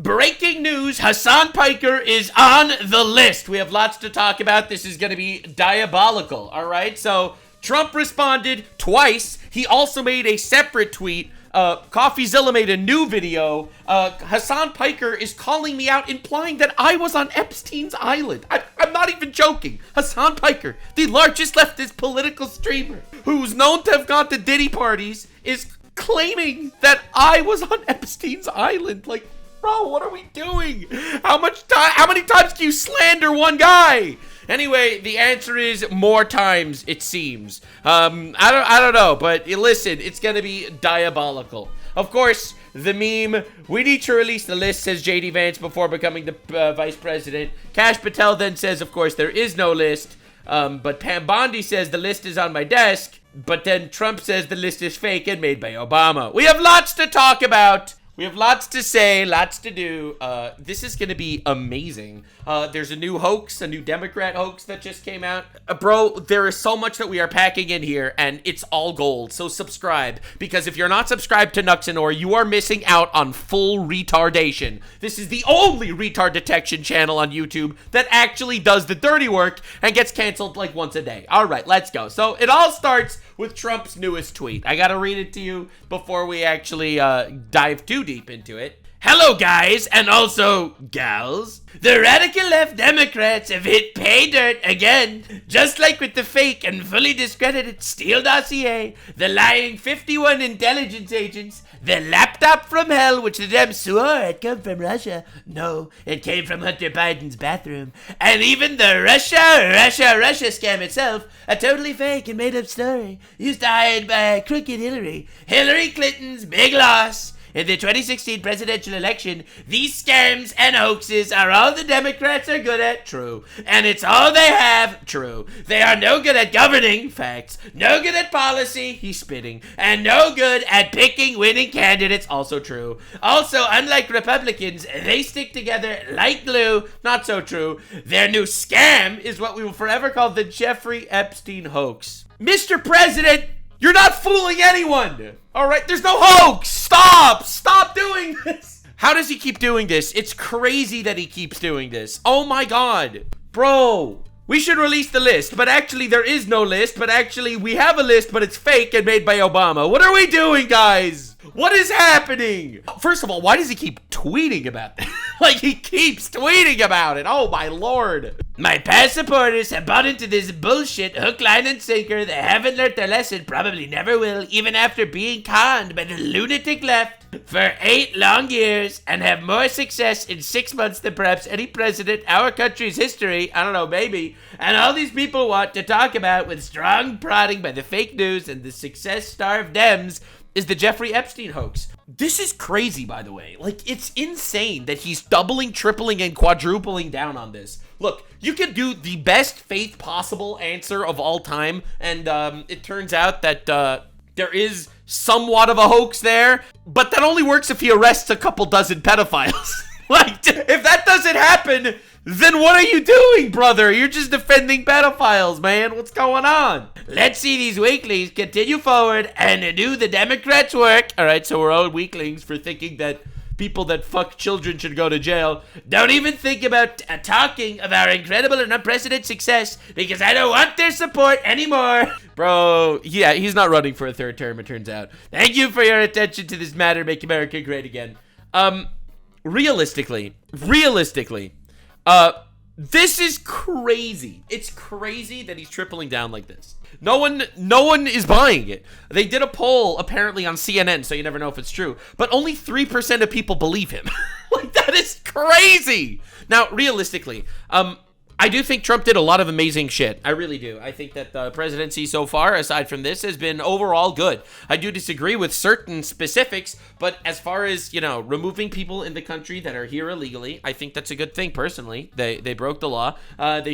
breaking news, Hasan Piker is on the list. We have lots to talk about. This is going to be diabolical, all right? So Trump responded twice. He also made a separate tweet. Coffeezilla made a new video. Hasan Piker is calling me out, implying that I was on Epstein's island. I'm not even joking. Hasan Piker, the largest leftist political streamer, who's known to have gone to Diddy parties, is claiming that I was on Epstein's island. Like, bro, what are we doing? How many times can you slander one guy? Anyway, the answer is more times, it seems. I don't know, but listen, it's gonna be diabolical. Of course, the meme, we need to release the list, says JD Vance before becoming the vice president. Kash Patel then says, of course, there is no list. But Pam Bondi says the list is on my desk. But then Trump says the list is fake and made by Obama. We have lots to talk about. We have lots to say, lots to do. This is going to be amazing. There's a new hoax, a new Democrat hoax that just came out. Bro, there is so much that we are packing in here, and it's all gold. So subscribe, because if you're not subscribed to Nuxanor, you are missing out on full retardation. This is the only retard detection channel on YouTube that actually does the dirty work and gets canceled like once a day. All right, let's go. So it all starts with Trump's newest tweet. I gotta read it to you before we actually dive too deep into it. Hello guys, and also gals. The radical left Democrats have hit pay dirt again. Just like with the fake and fully discredited Steele dossier, the lying 51 intelligence agents, the laptop from hell which the Dems swore had come from Russia. No, it came from Hunter Biden's bathroom. And even the Russia scam itself, a totally fake and made up story, used to hide by crooked Hillary. Hillary Clinton's big loss. In the 2016 presidential election, these scams and hoaxes are all the Democrats are good at, true. And it's all they have, true. They are no good at governing, facts. No good at policy, he's spitting. And no good at picking winning candidates, also true. Also, unlike Republicans, they stick together like glue, not so true. Their new scam is what we will forever call the Jeffrey Epstein hoax. Mr. President, you're not fooling anyone! Alright, there's no hoax! Stop doing this! How does he keep doing this? It's crazy that he keeps doing this. Oh my god. Bro, we should release the list, but actually there is no list, but actually we have a list, but it's fake and made by Obama. What are we doing, guys? What is happening? First of all, why does he keep tweeting about this? Like, he keeps tweeting about it. Oh my lord. My past supporters have bought into this bullshit hook, line, and sinker. They haven't learned their lesson, probably never will, even after being conned by the lunatic left for 8 long years, and have more success in 6 months than perhaps any president our country's history, I don't know, maybe. And all these people want to talk about with strong prodding by the fake news and the success-starved Dems is the Jeffrey Epstein hoax. This is crazy, by the way. Like, it's insane that he's doubling, tripling, and quadrupling down on this. Look, you can do the best faith possible answer of all time, and it turns out that there is somewhat of a hoax there, but that only works if he arrests a couple dozen pedophiles. Like, if that doesn't happen, then what are you doing, brother? You're just defending pedophiles, man. What's going on? Let's see these weaklings continue forward and do the Democrats' work. All right, so we're all weaklings for thinking that people that fuck children should go to jail. Don't even think about talking of our incredible and unprecedented success, because I don't want their support anymore. Bro, yeah, he's not running for a 3rd term, it turns out. Thank you for your attention to this matter. Make America great again. Realistically, this is crazy. It's crazy that he's tripling down like this. No one is buying it. They did a poll apparently on CNN, so you never know if it's true, but only 3% of people believe him. Like, that is crazy. Now, realistically, I do think Trump did a lot of amazing shit. I really do. I think that the presidency so far, aside from this, has been overall good. I do disagree with certain specifics, but as far as, you know, removing people in the country that are here illegally, I think that's a good thing, personally. They broke the law. They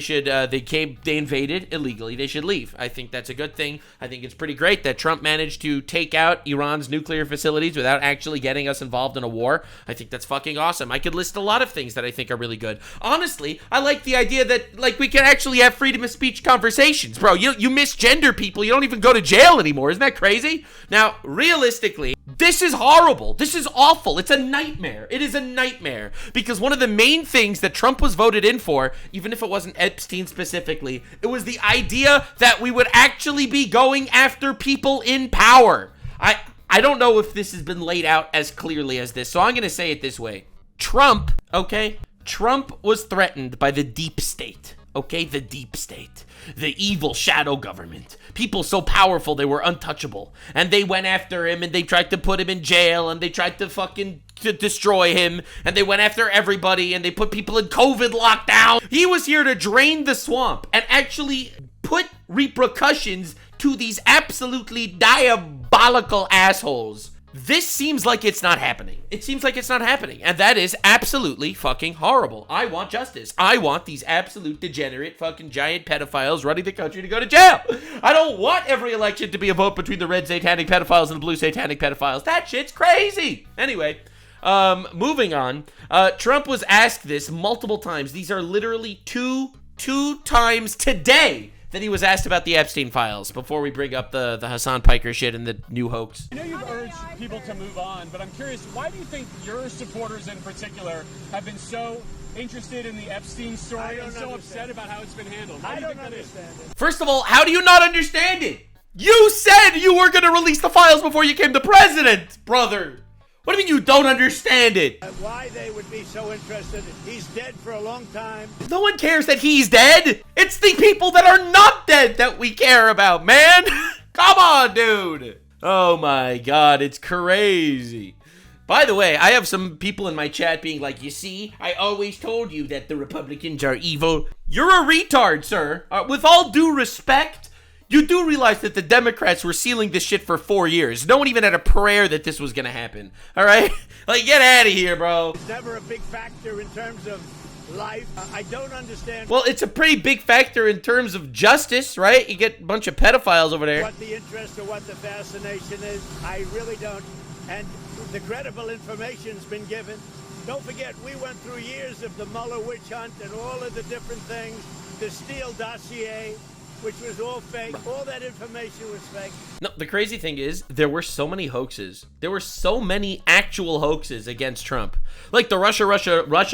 invaded illegally. They should leave. I think that's a good thing. I think it's pretty great that Trump managed to take out Iran's nuclear facilities without actually getting us involved in a war. I think that's fucking awesome. I could list a lot of things that I think are really good. Honestly, I like the idea that, like, we can actually have freedom of speech conversations. Bro, you misgender people, you don't even go to jail anymore. Isn't that crazy? Now, realistically, This is horrible. This is awful. It's a nightmare. It is a nightmare. Because one of the main things that Trump was voted in for, even if it wasn't Epstein specifically, it was the idea that we would actually be going after people in power. I don't know if this has been laid out as clearly as this, so I'm going to say it this way. Trump, okay? Trump was threatened by the deep state, okay? The deep state. The evil shadow government. People so powerful they were untouchable. And they went after him and they tried to put him in jail and they tried to fucking destroy him. And they went after everybody and they put people in COVID lockdown. He was here to drain the swamp and actually put repercussions to these absolutely diabolical assholes. This seems like it's not happening. It seems like it's not happening. And that is absolutely fucking horrible. I want justice. I want these absolute degenerate fucking giant pedophiles running the country to go to jail. I don't want every election to be a vote between the red satanic pedophiles and the blue satanic pedophiles. That shit's crazy. Anyway, moving on. Trump was asked this multiple times. These are literally two times today that he was asked about the Epstein files before we bring up the Hasan Piker shit and the new hoax. I know you've urged people to move on, but I'm curious, why do you think your supporters in particular have been so interested in the Epstein story and so upset about how it's been handled? I don't understand it. First of all, how do you not understand it? You said you were going to release the files before you came the president, brother. What do you mean you don't understand it? Why they would be so interested? He's dead for a long time. No one cares that he's dead. It's the people that are not dead that we care about, man. Come on, dude. Oh my God, it's crazy. By the way, I have some people in my chat being like, you see, I always told you that the Republicans are evil. You're a retard, sir. With all due respect, you do realize that the Democrats were sealing this shit for 4 years. No one even had a prayer that this was gonna happen. All right? Like, get out of here, bro. It's never a big factor in terms of life. I don't understand. Well, it's a pretty big factor in terms of justice, right? You get a bunch of pedophiles over there. What the interest or what the fascination is, I really don't. And the credible information's been given. Don't forget, we went through years of the Mueller witch hunt and all of the different things, the Steele dossier, which was all fake. All that information was fake. No, the crazy thing is, there were so many hoaxes. There were so many actual hoaxes against Trump. Like the Russia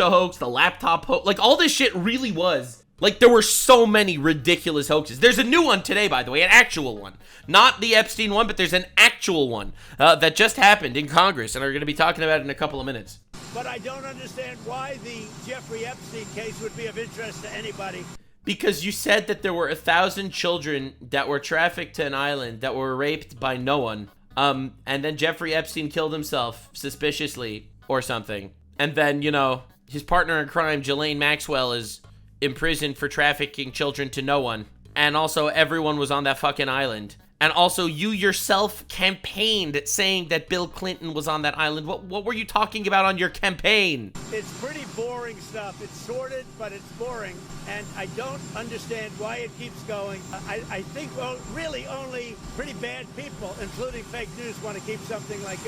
hoax, the laptop hoax, like all this shit really was. Like there were so many ridiculous hoaxes. There's a new one today, by the way, an actual one. Not the Epstein one, but there's an actual one that just happened in Congress, and we're going to be talking about it in a couple of minutes. But I don't understand why the Jeffrey Epstein case would be of interest to anybody. Because you said that there were 1,000 children that were trafficked to an island that were raped by no one. And then Jeffrey Epstein killed himself suspiciously or something. And then, you know, his partner in crime, Ghislaine Maxwell, is imprisoned for trafficking children to no one. And also everyone was on that fucking island. And also you yourself campaigned saying that Bill Clinton was on that island. What were you talking about on your campaign? It's pretty boring stuff. It's sordid, but it's boring. And I don't understand why it keeps going. I think, well, really only pretty bad people, including fake news, want to keep something like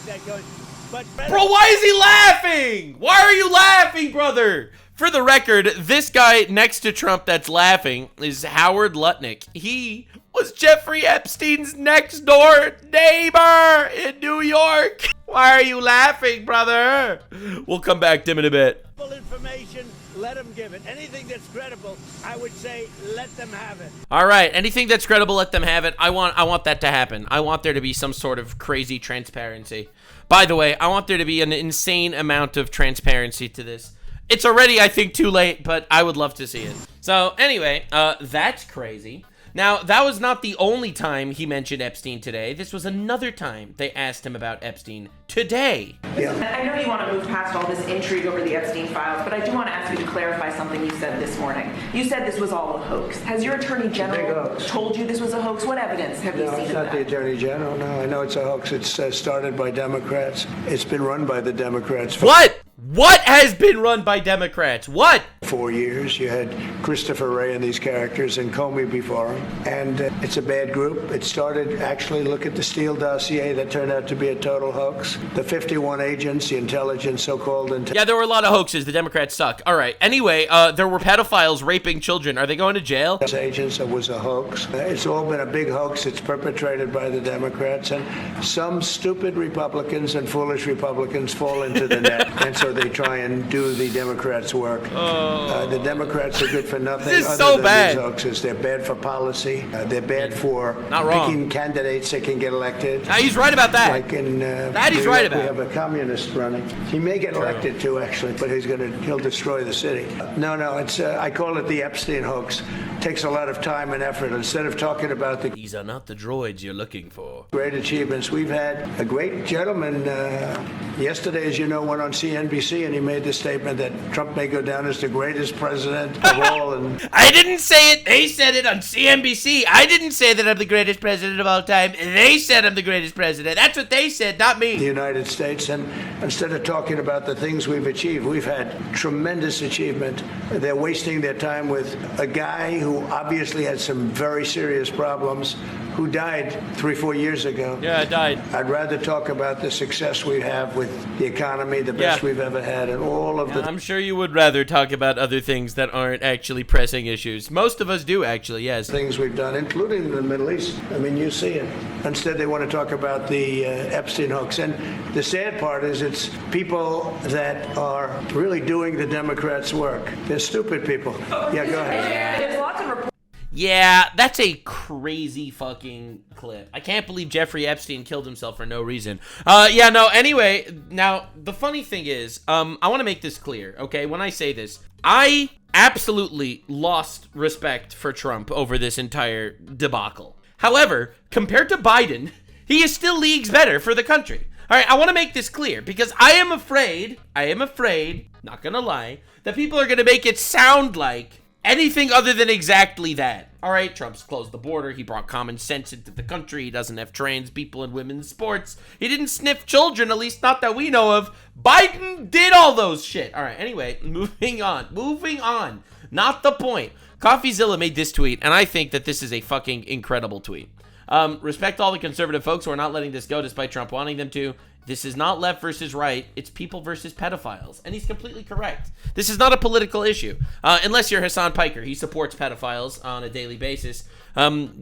that going. But bro, why is he laughing? Why are you laughing, brother? For the record, this guy next to Trump that's laughing is Howard Lutnick. He was Jeffrey Epstein's next door neighbor in New York. Why are you laughing, brother? We'll come back to him in a bit. Information, let them give it. Anything that's credible, I would say, let them have it. All right, anything that's credible, let them have it. I want that to happen. I want there to be some sort of crazy transparency. By the way, I want there to be an insane amount of transparency to this. It's already, I think, too late, but I would love to see it. So anyway, that's crazy. Now, that was not the only time he mentioned Epstein today. This was another time they asked him about Epstein today. Yeah. I know you want to move past all this intrigue over the Epstein files, but I do want to ask you to clarify something you said this morning. You said this was all a hoax. Has your attorney general told you this was a hoax? What evidence have you seen of that? No, it's not the attorney general. No, I know it's a hoax. It's started by Democrats. It's been run by the Democrats. What? What has been run by Democrats? What? 4 years. You had Christopher Wray and these characters and Comey before him. And it's a bad group. It started, actually, look at the Steele dossier that turned out to be a total hoax. The 51 agents, the intelligence, so-called intelligence. Yeah, there were a lot of hoaxes. The Democrats suck. All right. Anyway, there were pedophiles raping children. Are they going to jail? Agents, it was a hoax. It's all been a big hoax. It's perpetrated by the Democrats. And some stupid Republicans and foolish Republicans fall into the net. And so they try and do the Democrats' work. The Democrats are good for nothing. This is other so than bad. These hoaxes. They're bad for policy. They're bad for picking candidates that can get elected. He's right about that. Like in that he's New right York, about. we have a communist running. He may get elected too, actually, but he'll destroy the city. No, it's I call it the Epstein hoax. It takes a lot of time and effort. Instead of talking about These are not the droids you're looking for. great achievements, we've had a great gentleman yesterday, as you know, went on CNBC and he made the statement that Trump may go down as the greatest president of all. And I didn't say it. They said it on CNBC. I didn't say that I'm the greatest president of all time. They said I'm the greatest president. That's what they said, not me. the United States, and instead of talking about the things we've achieved, we've had tremendous achievement. They're wasting their time with a guy who obviously had some very serious problems, who died 3-4 years ago. Yeah, I died. I'd rather talk about the success we have with the economy, the best we've ever had, and all of the... I'm sure you would rather talk about other things that aren't actually pressing issues. Most of us do, actually, yes. things we've done, including the Middle East. I mean, you see it. Instead, they want to talk about the Epstein hoax. And the sad part is it's people that are really doing the Democrats' work. They're stupid people. Yeah, go ahead. There's lots of reports. Yeah, that's a crazy fucking clip. I can't believe Jeffrey Epstein killed himself for no reason. Anyway, now, the funny thing is, I want to make this clear, okay? When I say this, I absolutely lost respect for Trump over this entire debacle. However, compared to Biden, he is still leagues better for the country. All right, I want to make this clear because I am afraid, not gonna lie, that people are gonna make it sound like anything other than exactly that. All right, Trump's closed the border. He brought common sense into the country. He doesn't have trans people in women's sports. He didn't sniff children, at least not that we know of. Biden did all those shit. All right, anyway, moving on. Not the point. Coffeezilla made this tweet, and I think that this is a fucking incredible tweet. Respect all the conservative folks who are not letting this go despite Trump wanting them to. This is not left versus right. It's people versus pedophiles. And he's completely correct. This is not a political issue. Unless you're Hasan Piker. He supports pedophiles on a daily basis.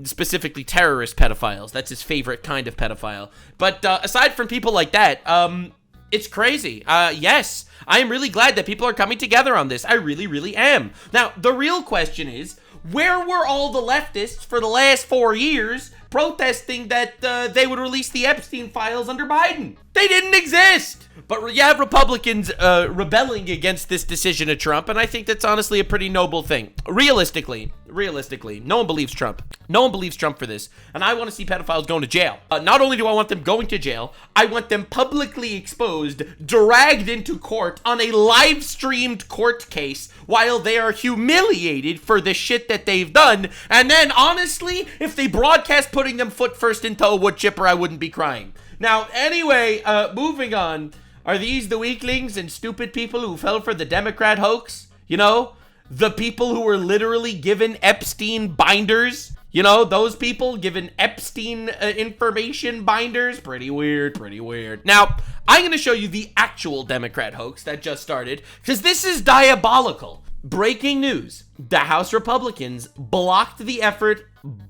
Specifically terrorist pedophiles. That's his favorite kind of pedophile. But aside from people like that, it's crazy. Yes, I am really glad that people are coming together on this. I really, really am. Now, the real question is, where were all the leftists for the last 4 years protesting that they would release the Epstein files under Biden? They didn't exist. But you have Republicans rebelling against this decision of Trump, and I think that's honestly a pretty noble thing. Realistically, no one believes Trump. No one believes Trump for this, and I want to see pedophiles going to jail. Not only do I want them going to jail, I want them publicly exposed, dragged into court on a live-streamed court case while they are humiliated for the shit that they've done, and then, honestly, if they broadcast putting them foot first into a wood chipper, I wouldn't be crying. Now, anyway, moving on. Are these the weaklings and stupid people who fell for the Democrat hoax? You know, the people who were literally given Epstein binders? You know, those people given Epstein information binders? Pretty weird. Now, I'm going to show you the actual Democrat hoax that just started, because this is diabolical. Breaking news. The House Republicans blocked the effort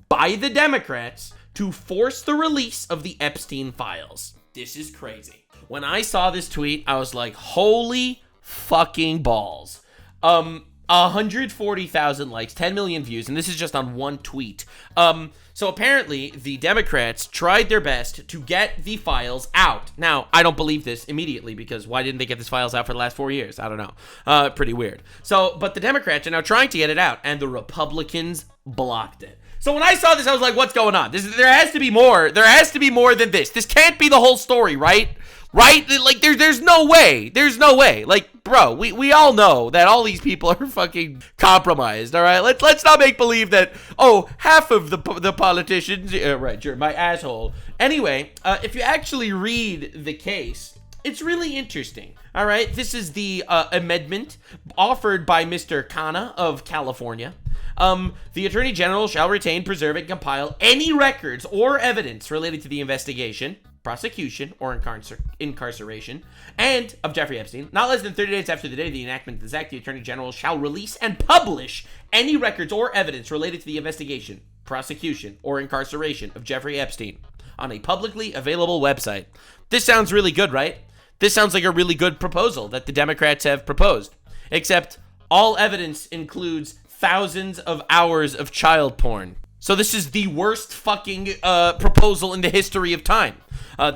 by the Democrats to force the release of the Epstein files. This is crazy. When I saw this tweet, I was like, holy fucking balls. 140,000 likes, 10 million views, and this is just on one tweet. So apparently, the Democrats tried their best to get the files out. Now, I don't believe this immediately, because why didn't they get these files out for the last 4 years? I don't know. Pretty weird. But the Democrats are now trying to get it out, and the Republicans blocked it. So when I saw this, I was like, what's going on? There has to be more. There has to be more than this. This can't be the whole story, right? Right? Like, there's no way. There's no way. Like, bro, we all know that all these people are fucking compromised, all right? Let's not make believe that, half of the politicians, right, you're my asshole. Anyway, if you actually read the case, it's really interesting. All right, this is the amendment offered by Mr. Khanna of California. The Attorney General shall retain, preserve, and compile any records or evidence related to the investigation, prosecution, or incarceration, and of Jeffrey Epstein. Not less than 30 days after the day of the enactment of this act, the Attorney General shall release and publish any records or evidence related to the investigation, prosecution, or incarceration of Jeffrey Epstein on a publicly available website. This sounds really good, right? This sounds like a really good proposal that the Democrats have proposed. Except all evidence includes thousands of hours of child porn. So this is the worst fucking proposal in the history of time.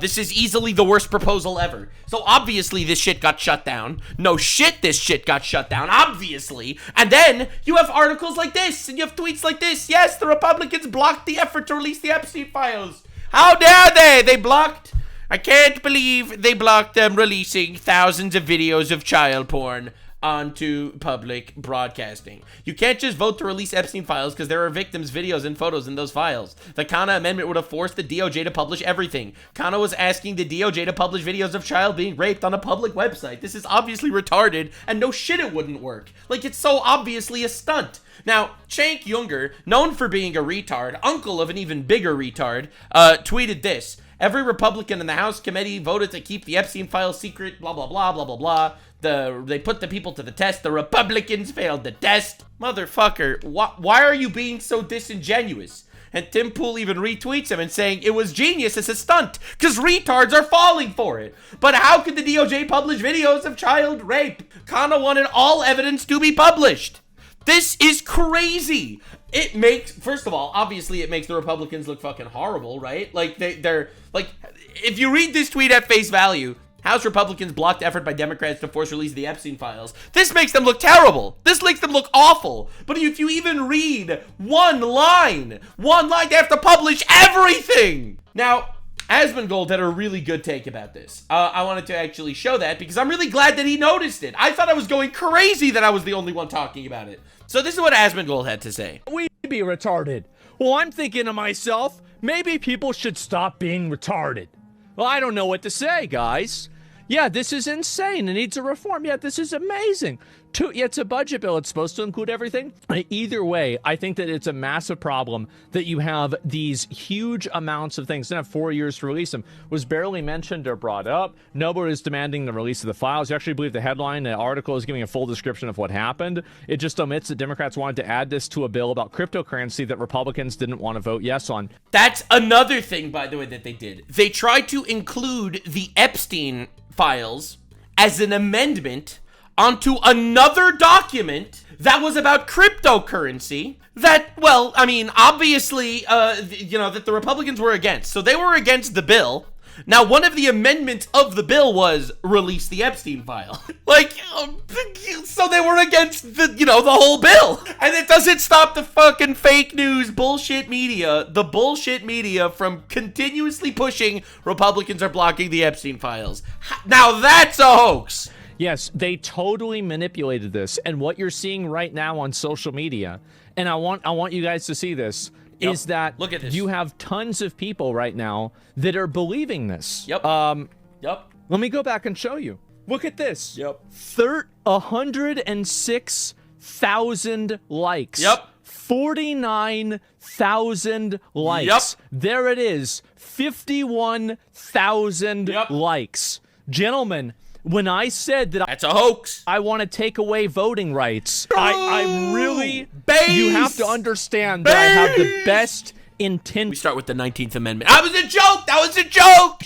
This is easily the worst proposal ever. So obviously this shit got shut down. No shit, this shit got shut down, obviously. And then you have articles like this, and you have tweets like this. Yes, the Republicans blocked the effort to release the Epstein files. How dare they? They blocked... I can't believe they blocked them releasing thousands of videos of child porn onto public broadcasting. You can't just vote to release Epstein files because there are victims' videos and photos in those files. The Khanna amendment would have forced the DOJ to publish everything. Khanna was asking the DOJ to publish videos of child being raped on a public website. This is obviously retarded, and no shit it wouldn't work. Like, it's so obviously a stunt. Now, Cenk Uygur, known for being a retard, uncle of an even bigger retard, tweeted this. Every Republican in the House committee voted to keep the Epstein files secret, blah, blah, blah, blah, blah, blah. They put the people to the test. The Republicans failed the test. Motherfucker, why are you being so disingenuous? And Tim Pool even retweets him and saying, it was genius as a stunt, because retards are falling for it. But how could the DOJ publish videos of child rape? Khanna wanted all evidence to be published. This is crazy. It makes, first of all, obviously it makes the Republicans look fucking horrible, right? Like, they're, like, if you read this tweet at face value, House Republicans blocked effort by Democrats to force release of the Epstein files. This makes them look terrible. This makes them look awful. But if you even read one line, they have to publish everything. Now, Asmongold had a really good take about this. I wanted to actually show that because I'm really glad that he noticed it. I thought I was going crazy that I was the only one talking about it. So this is what Asmongold had to say. We be retarded. Well, I'm thinking to myself, maybe people should stop being retarded. Well, I don't know what to say, guys. Yeah, this is insane. It needs a reform. Yeah, this is amazing. Yeah, it's a budget bill. It's supposed to include everything. Either way, I think that it's a massive problem that you have these huge amounts of things. Then have 4 years to release them. Was barely mentioned or brought up. Nobody is demanding the release of the files. You actually believe the headline, the article is giving a full description of what happened. It just omits that Democrats wanted to add this to a bill about cryptocurrency that Republicans didn't want to vote yes on. That's another thing, by the way, that they did. They tried to include the Epstein files as an amendment onto another document that was about cryptocurrency that, well, I mean, obviously, that the Republicans were against. So they were against the bill. Now, one of the amendments of the bill was release the Epstein file. So they were against the whole bill. And it doesn't stop the fucking fake news bullshit media, the bullshit media from continuously pushing Republicans are blocking the Epstein files. Now that's a hoax. Yes, they totally manipulated this. And what you're seeing right now on social media, and I want you guys to see this, is that look at this. You have tons of people right now that are believing this. Yep. Let me go back and show you. Look at this. Yep. 106,000 likes. Yep. 49,000 likes. Yep. There it is. 51,000 likes. Gentlemen, when I said that that's a hoax, I want to take away voting rights, I really, you have to understand that I have the best intentions. We start with the 19th Amendment. That was a joke. That was a joke.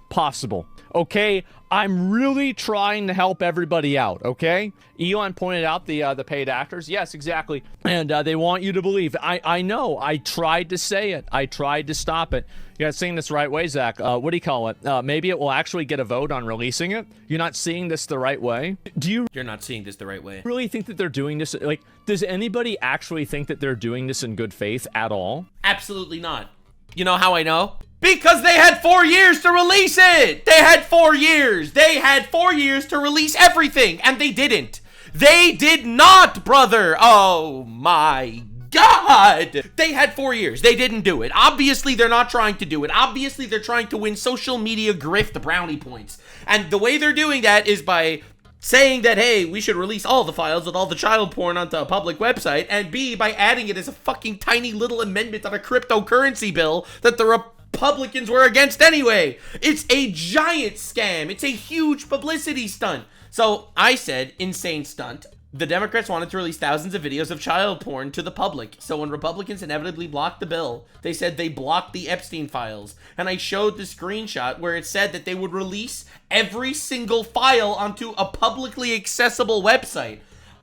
Possible. Okay, I'm really trying to help everybody out. Okay, Elon pointed out the paid actors. Yes, exactly, and they want you to believe. I know. I tried to say it. I tried to stop it. You guys seeing this the right way, Zach? What do you call it? Maybe it will actually get a vote on releasing it. You're not seeing this the right way? You're not seeing this the right way. Really think that they're doing this? Like, does anybody actually think that they're doing this in good faith at all? Absolutely not. You know how I know? Because they had 4 years to release it. They had 4 years. They had 4 years to release everything, and they didn't. They did not, brother. Oh my God! They had 4 years. They didn't do it. Obviously, they're not trying to do it. Obviously, they're trying to win social media grift brownie points. And the way they're doing that is by saying that, hey, we should release all the files with all the child porn onto a public website, and B, by adding it as a fucking tiny little amendment on a cryptocurrency bill that the Republicans were against anyway. It's a giant scam. It's a huge publicity stunt. So I said, insane stunt. The Democrats wanted to release thousands of videos of child porn to the public. So when Republicans inevitably blocked the bill, they said they blocked the Epstein files. And I showed the screenshot where it said that they would release every single file onto a publicly accessible website.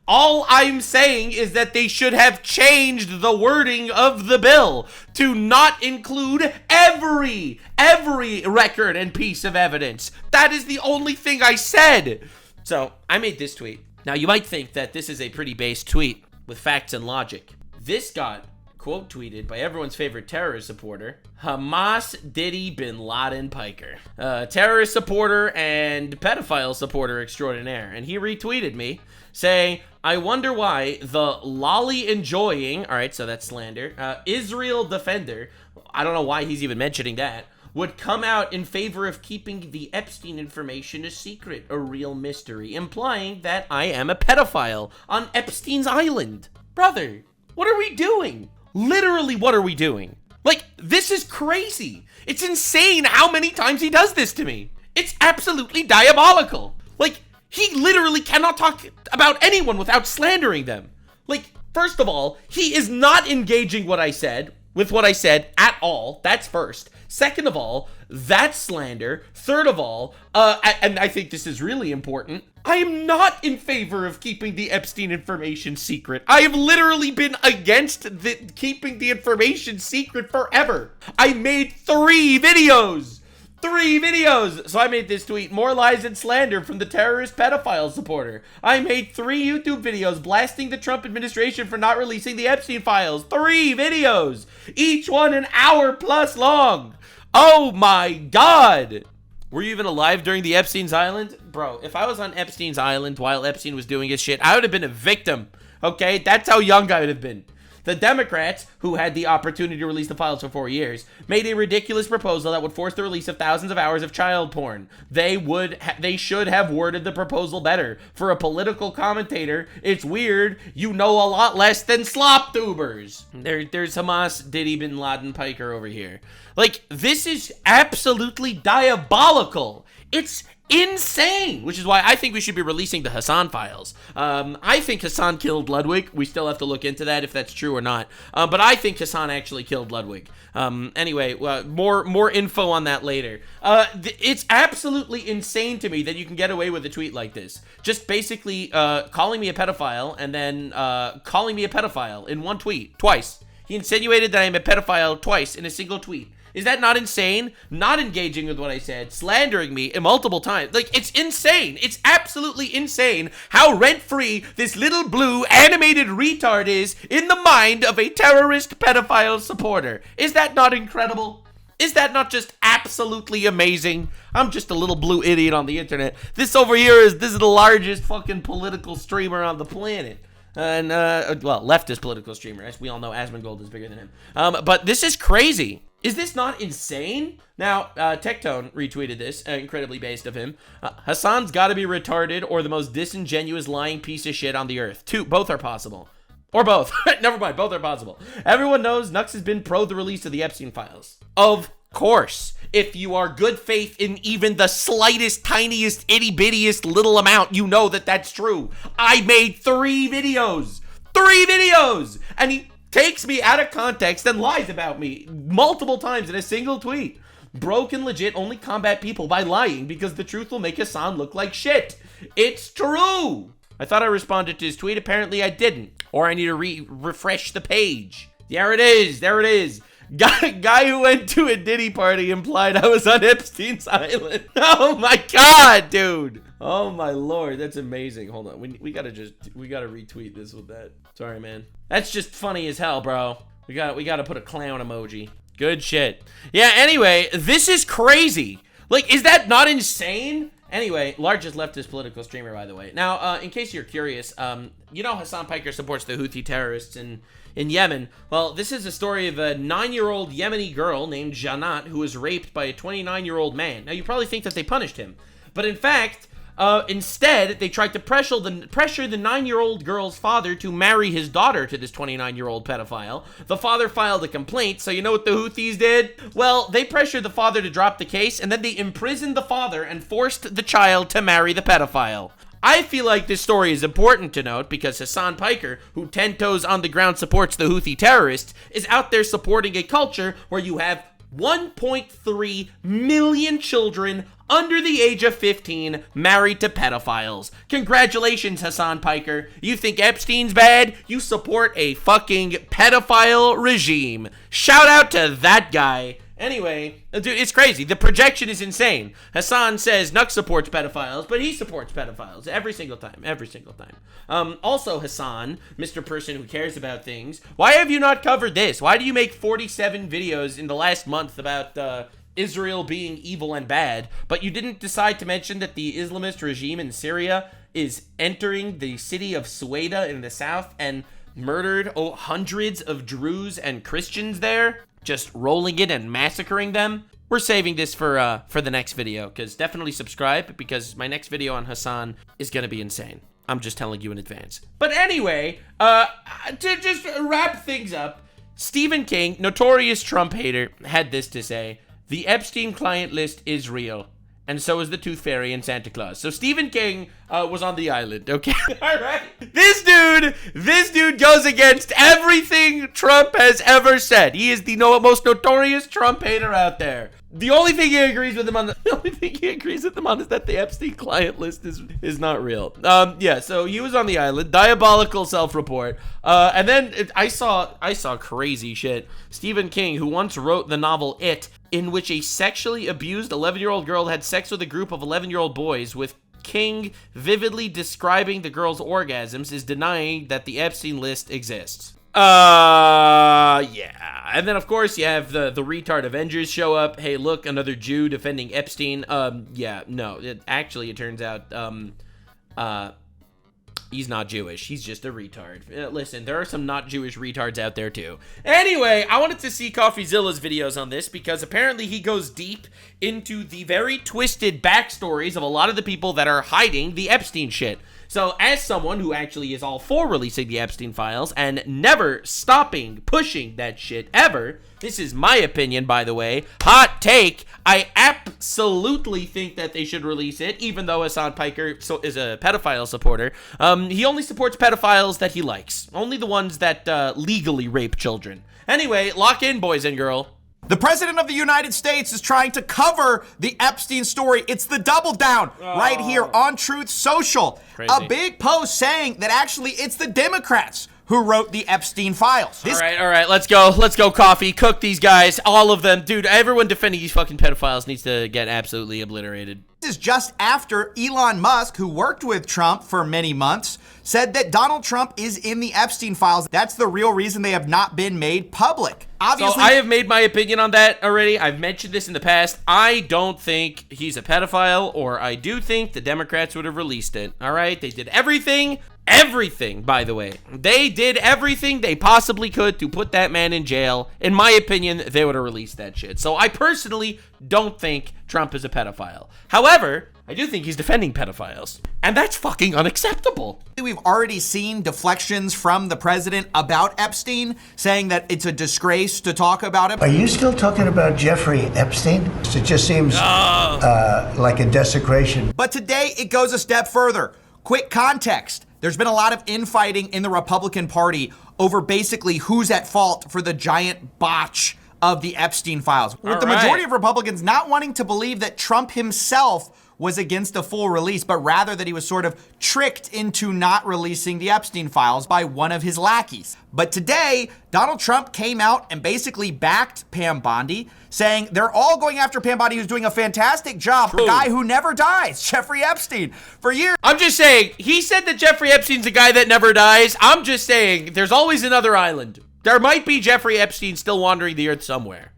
All I'm saying is that they should have changed the wording of the bill to not include every record and piece of evidence. That is the only thing I said. So I made this tweet. Now, you might think that this is a pretty base tweet with facts and logic. This got quote tweeted by everyone's favorite terrorist supporter, Hamas Diddy Bin Laden Piker, terrorist supporter and pedophile supporter extraordinaire. And he retweeted me saying, I wonder why the lolly enjoying, all right, so that's slander, Israel defender, I don't know why he's even mentioning that, would come out in favor of keeping the Epstein information a secret, a real mystery, implying that I am a pedophile on Epstein's island. Brother, what are we doing? Literally, what are we doing? Like, this is crazy. It's insane how many times he does this to me. It's absolutely diabolical. Like, he literally cannot talk about anyone without slandering them. Like, first of all, he is not engaging with what I said at all. That's first. Second of all, that's slander. Third of all, and I think this is really important, I am not in favor of keeping the Epstein information secret. I have literally been against keeping the information secret forever. I made 3 videos. 3 videos. So I made this tweet, more lies and slander from the terrorist pedophile supporter. I made 3 YouTube videos blasting the Trump administration for not releasing the Epstein files. 3 videos. Each one an hour plus long. Oh my God. Were you even alive during the Epstein's Island? Bro, if I was on Epstein's Island while Epstein was doing his shit, I would have been a victim. Okay? That's how young I would have been. The Democrats, who had the opportunity to release the files for 4 years, made a ridiculous proposal that would force the release of thousands of hours of child porn. They should have worded the proposal better. For a political commentator, it's weird. You know a lot less than slop tubers. There's Hamas Diddy Bin Laden Piker over here. Like, this is absolutely diabolical. It's insane, which is why I think we should be releasing the Hasan files. I think Hasan killed Ludwig. We still have to look into that if that's true or not. But I think Hasan actually killed Ludwig. Anyway, more info on that later. It's absolutely insane to me that you can get away with a tweet like this. Just basically calling me a pedophile and then calling me a pedophile in one tweet, twice. He insinuated that I'm a pedophile twice in a single tweet. Is that not insane? Not engaging with what I said, slandering me multiple times. Like, it's insane. It's absolutely insane how rent-free this little blue animated retard is in the mind of a terrorist pedophile supporter. Is that not incredible? Is that not just absolutely amazing? I'm just a little blue idiot on the internet. This over here this is the largest fucking political streamer on the planet. And, well, leftist political streamer. As we all know, Asmongold is bigger than him. But this is crazy. Is this not insane? Now, Tectone retweeted this, incredibly based of him. Hasan's gotta be retarded or the most disingenuous lying piece of shit on the earth. Both are possible. Or both. Never mind, both are possible. Everyone knows Nux has been pro the release of the Epstein files. Of course. If you are good faith in even the slightest, tiniest, itty-bittiest little amount, you know that that's true. I made 3 videos. 3 videos! And he takes me out of context and lies about me multiple times in a single tweet. Bro can legit only combat people by lying because the truth will make Hasan look like shit. It's true. I thought I responded to his tweet. Apparently I didn't. Or I need to refresh the page. There it is. There it is. Guy who went to a Diddy party implied I was on Epstein's Island. Oh my God, dude. Oh my Lord, that's amazing. Hold on, we gotta retweet this with that. Sorry, man. That's just funny as hell, bro. We gotta put a clown emoji. Good shit. Yeah, anyway, this is crazy. Like, is that not insane? Anyway, largest leftist political streamer, by the way. Now, in case you're curious, you know Hasan Piker supports the Houthi terrorists in Yemen. Well, this is a story of a 9-year-old Yemeni girl named Janat who was raped by a 29-year-old man. Now, you probably think that they punished him. But in fact, instead, they tried to pressure the 9-year-old girl's father to marry his daughter to this 29-year-old pedophile. The father filed a complaint, so you know what the Houthis did? Well, they pressured the father to drop the case, and then they imprisoned the father and forced the child to marry the pedophile. I feel like this story is important to note because Hasan Piker, who 10 toes on the ground supports the Houthi terrorists, is out there supporting a culture where you have 1.3 million children under the age of 15 married to pedophiles. Congratulations, Hasan Piker. You think Epstein's bad? You support a fucking pedophile regime. Shout out to that guy. Anyway, dude, it's crazy. The projection is insane. Hasan says Nux supports pedophiles, but he supports pedophiles every single time. Also, Hasan, Mr. Person who cares about things, why have you not covered this? Why do you make 47 videos in the last month about Israel being evil and bad, but you didn't decide to mention that the Islamist regime in Syria is entering the city of Sueda in the south and murdered hundreds of Druze and Christians there? Just rolling it and massacring them. We're saving this for the next video, because definitely subscribe, because my next video on Hasan is gonna be insane. I'm just telling you in advance. But anyway, to just wrap things up, Stephen King, notorious Trump hater, had this to say: the Epstein client list is real, and so is the Tooth Fairy and Santa Claus. So Stephen King was on the island, okay? All right. This dude goes against everything Trump has ever said. He is the most notorious Trump hater out there. The only thing he agrees with him on is that the Epstein client list is not real. Yeah, so he was on the island, diabolical self-report. And then I saw crazy shit. Stephen King, who once wrote the novel It, in which a sexually abused 11-year-old girl had sex with a group of 11-year-old boys, with King vividly describing the girl's orgasms, is denying that the Epstein list exists. Yeah. And then, of course, you have the retard Avengers show up. Hey, look, another Jew defending Epstein. Yeah, no. It turns out, he's not Jewish. He's just a retard. Listen, there are some not Jewish retards out there, too. Anyway, I wanted to see Coffeezilla's videos on this because apparently he goes deep into the very twisted backstories of a lot of the people that are hiding the Epstein shit. So, as someone who actually is all for releasing the Epstein files and never pushing that shit ever, this is my opinion, by the way, hot take, I absolutely think that they should release it, even though Hasan Piker is a pedophile supporter. He only supports pedophiles that he likes, only the ones that legally rape children. Anyway, lock in, boys and girls. The President of the United States is trying to cover the Epstein story. It's the double down right here on Truth Social. Crazy. A big post saying that actually it's the Democrats who wrote the Epstein files. All right, let's go, Coffee. Cook these guys, all of them. Dude, everyone defending these fucking pedophiles needs to get absolutely obliterated. This is just after Elon Musk, who worked with Trump for many months, said that Donald Trump is in the Epstein files. That's the real reason they have not been made public. Obviously, so I have made my opinion on that already. I've mentioned this in the past. I don't think he's a pedophile, or I do think the Democrats would have released it. All right, they did everything, by the way. They did everything they possibly could to put that man in jail. In my opinion, they would have released that shit. So I personally don't think Trump is a pedophile. However, I do think he's defending pedophiles, and that's fucking unacceptable. We've already seen deflections from the president about Epstein, saying that it's a disgrace to talk about it. Are you still talking about Jeffrey Epstein? It just seems like a desecration. But today it goes a step further. Quick context. There's been a lot of infighting in the Republican Party over basically who's at fault for the giant botch of the Epstein files. With the majority of Republicans not wanting to believe that Trump himself was against a full release, but rather that he was sort of tricked into not releasing the Epstein files by one of his lackeys. But today, Donald Trump came out and basically backed Pam Bondi, saying they're all going after Pam Bondi, who's doing a fantastic job. True. The guy who never dies, Jeffrey Epstein, for years. I'm just saying, he said that Jeffrey Epstein's a guy that never dies. I'm just saying, there's always another island. There might be Jeffrey Epstein still wandering the earth somewhere.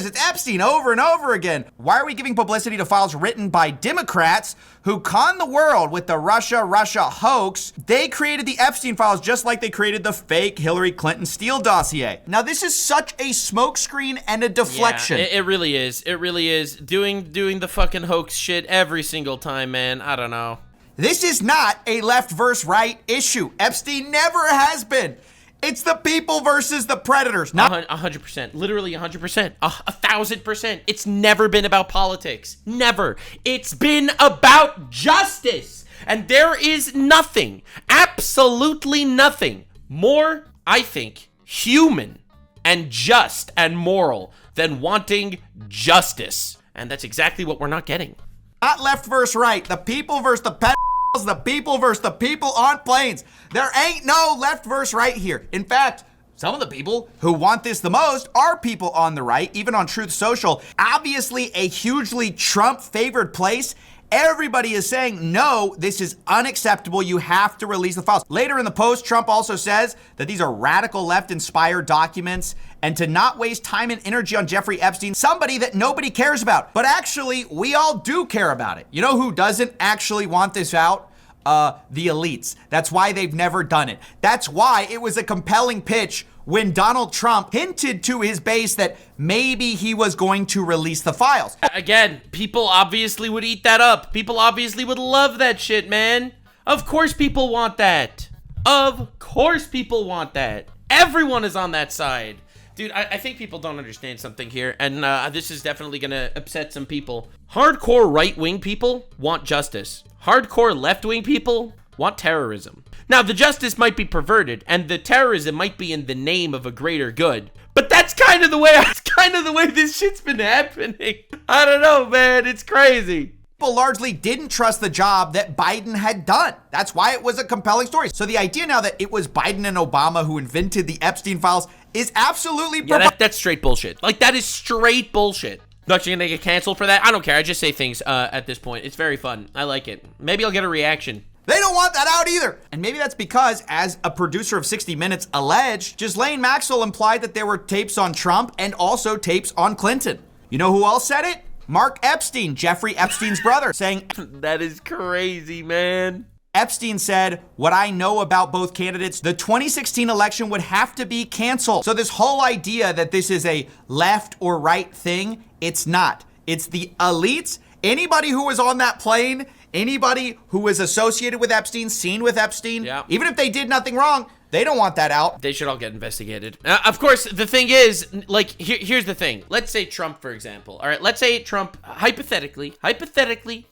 It's Epstein over and over again. Why are we giving publicity to files written by Democrats who conned the world with the Russia hoax? They created the Epstein files just like they created the fake Hillary Clinton Steele dossier. Now, this is such a smokescreen and a deflection. Yeah, it really is. It really is. Doing the fucking hoax shit every single time, man. I don't know. This is not a left versus right issue. Epstein never has been. It's the people versus the predators. Not 100%. Literally 100%. 1,000%. It's never been about politics. Never. It's been about justice. And there is nothing, absolutely nothing, more, I think, human and just and moral than wanting justice. And that's exactly what we're not getting. Not left versus right. The people versus the pedophiles. The people versus the people on planes. There ain't no left versus right here. In fact, some of the people who want this the most are people on the right, even on Truth Social. Obviously a hugely Trump-favored place. Everybody is saying, no, this is unacceptable. You have to release the files. Later in the post, Trump also says that these are radical left-inspired documents and to not waste time and energy on Jeffrey Epstein, somebody that nobody cares about. But actually, we all do care about it. You know who doesn't actually want this out? The elites. That's why they've never done it. That's why it was a compelling pitch when Donald Trump hinted to his base that maybe he was going to release the files. Again, people obviously would eat that up. People obviously would love that shit, man. Of course people want that. Of course people want that. Everyone is on that side. Dude, I think people don't understand something here, and this is definitely gonna upset some people. Hardcore right-wing people want justice. Hardcore left-wing people want terrorism. Now, the justice might be perverted, and the terrorism might be in the name of a greater good, but that's kind of the way this shit's been happening. I don't know, man. It's crazy. People largely didn't trust the job that Biden had done. That's why it was a compelling story. So the idea now that it was Biden and Obama who invented the Epstein files is absolutely that's straight bullshit. Like, that is straight bullshit. Not you gonna get canceled for that? I don't care. I just say things at this point. It's very fun. I like it. Maybe I'll get a reaction. They don't want that out either. And maybe that's because, as a producer of 60 Minutes alleged, Ghislaine Maxwell implied that there were tapes on Trump and also tapes on Clinton. You know who else said it? Mark Epstein, Jeffrey Epstein's brother, saying, that is crazy, man. Epstein said, what I know about both candidates, the 2016 election would have to be canceled. So this whole idea that this is a left or right thing, it's not. It's the elites. Anybody who was on that plane, anybody who was associated with Epstein, seen with Epstein, even if they did nothing wrong, they don't want that out. They should all get investigated. Of course, the thing is, like, here's the thing. Let's say Trump, for example. All right, let's say Trump, hypothetically,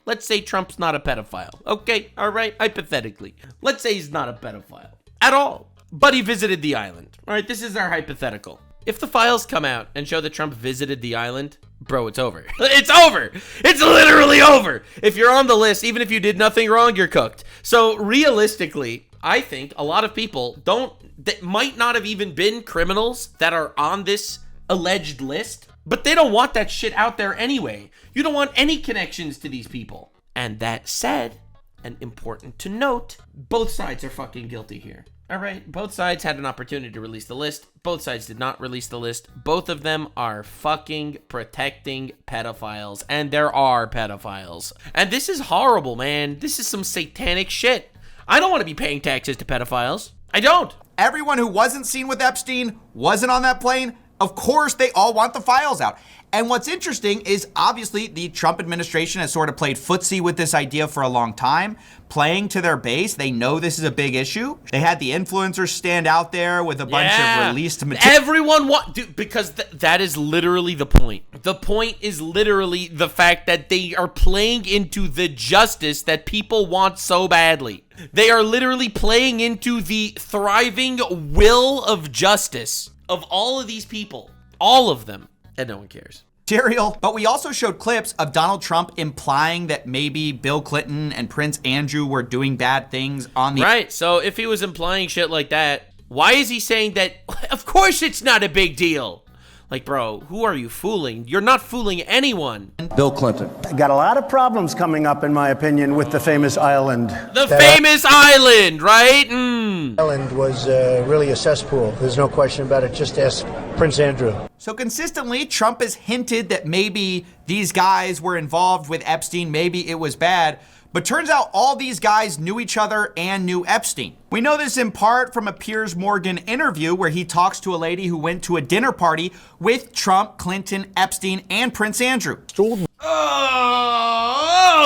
let's say Trump's not a pedophile. Okay, all right, hypothetically. Let's say he's not a pedophile at all, but he visited the island. All right, this is our hypothetical. If the files come out and show that Trump visited the island, bro, it's over. It's over. It's literally over. If you're on the list, even if you did nothing wrong, you're cooked. So realistically, I think a lot of people that might not have even been criminals that are on this alleged list, but they don't want that shit out there anyway. You don't want any connections to these people. And that said, and important to note, both sides are fucking guilty here. All right, both sides had an opportunity to release the list. Both sides did not release the list. Both of them are fucking protecting pedophiles, and there are pedophiles. And this is horrible, man. This is some satanic shit. I don't want to be paying taxes to pedophiles. I don't. Everyone who wasn't seen with Epstein, wasn't on that plane, of course they all want the files out. And what's interesting is obviously the Trump administration has sort of played footsie with this idea for a long time, playing to their base. They know this is a big issue. They had the influencers stand out there with a bunch of released material. Everyone dude, because that is literally the point. The point is literally the fact that they are playing into the justice that people want so badly. They are literally playing into the thriving will of justice of all of these people, all of them. And no one cares. But we also showed clips of Donald Trump implying that maybe Bill Clinton and Prince Andrew were doing bad things on the... Right, so if he was implying shit like that, why is he saying that, of course it's not a big deal? Like, bro, who are you fooling? You're not fooling anyone. Bill Clinton. Got a lot of problems coming up, in my opinion, with the famous island. The famous island, right? Island was really a cesspool. There's no question about it. Just ask Prince Andrew. So consistently, Trump has hinted that maybe these guys were involved with Epstein, maybe it was bad. But turns out all these guys knew each other and knew Epstein. We know this in part from a Piers Morgan interview where he talks to a lady who went to a dinner party with Trump, Clinton, Epstein, and Prince Andrew. Oh,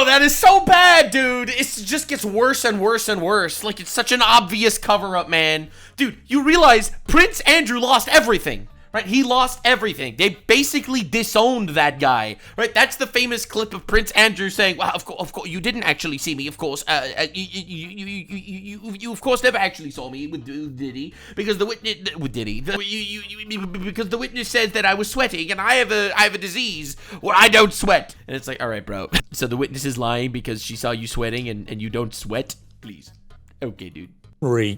that is so bad, dude. It just gets worse and worse and worse. Like, it's such an obvious cover-up, man. Dude, you realize Prince Andrew lost everything. Right? He lost everything. They basically disowned that guy. Right? That's the famous clip of Prince Andrew saying, "Well, of course, you didn't actually see me. Of course, you of course never actually saw me with Diddy because the witness with Diddy. Because the witness says that I was sweating and I have a disease where I don't sweat." And it's like, all right, bro. So the witness is lying because she saw you sweating and you don't sweat. Please, okay, dude.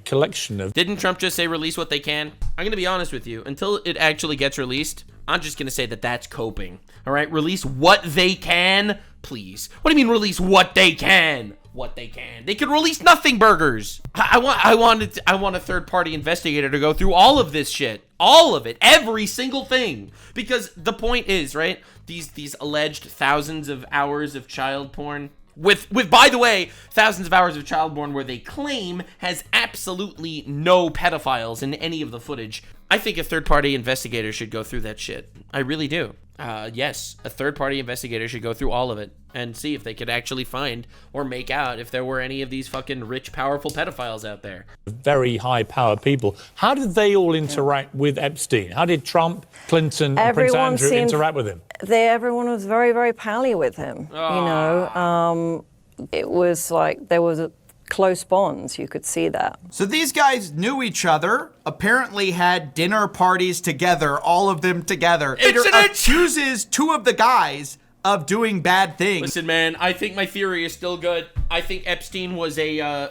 Collection of. Didn't Trump just say release what they can? I'm gonna be honest with you. Until it actually gets released, I'm just gonna say that that's coping. All right, release what they can, please. What do you mean release what they can? What they can? They could release nothing burgers. I want a third-party investigator to go through all of this shit, all of it, every single thing. Because the point is, right? These alleged thousands of hours of child porn. With by the way, thousands of hours of child porn where they claim has absolutely no pedophiles in any of the footage. I think a third-party investigator should go through that shit. I really do. Yes, a third-party investigator should go through all of it and see if they could actually find or make out if there were any of these fucking rich, powerful pedophiles out there. Very high-powered people. How did they all interact with Epstein? How did Trump, Clinton, and Prince Andrew interact with him? Everyone was very, very pally with him. Aww. You know, it was like there was close bonds. You could see that. So these guys knew each other, apparently had dinner parties together, all of them together. It accuses two of the guys of doing bad things. Listen, man, I think my theory is still good. I think Epstein was a,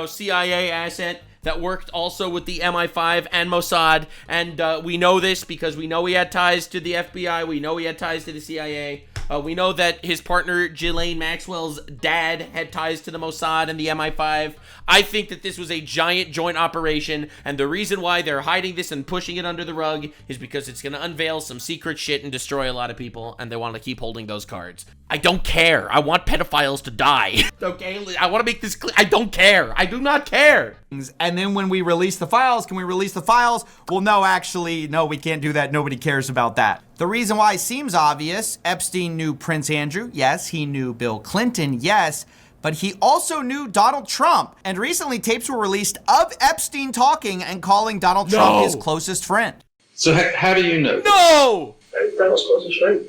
CIA asset that worked also with the MI5 and Mossad. And we know this because we know he had ties to the FBI. We know he had ties to the CIA. We know that his partner, Ghislaine Maxwell's dad, had ties to the Mossad and the MI5. I think that this was a giant joint operation, and the reason why they're hiding this and pushing it under the rug is because it's going to unveil some secret shit and destroy a lot of people, and they want to keep holding those cards. I don't care. I want pedophiles to die. Okay? I want to make this clear. I don't care. I do not care. And then when we release the files, can we release the files? Well, no, actually, no, we can't do that. Nobody cares about that. The reason why seems obvious. Epstein knew Prince Andrew. Yes. He knew Bill Clinton. Yes. But he also knew Donald Trump. And recently, tapes were released of Epstein talking and calling Donald Trump his closest friend. So how do you know? No! Donald's closest friend.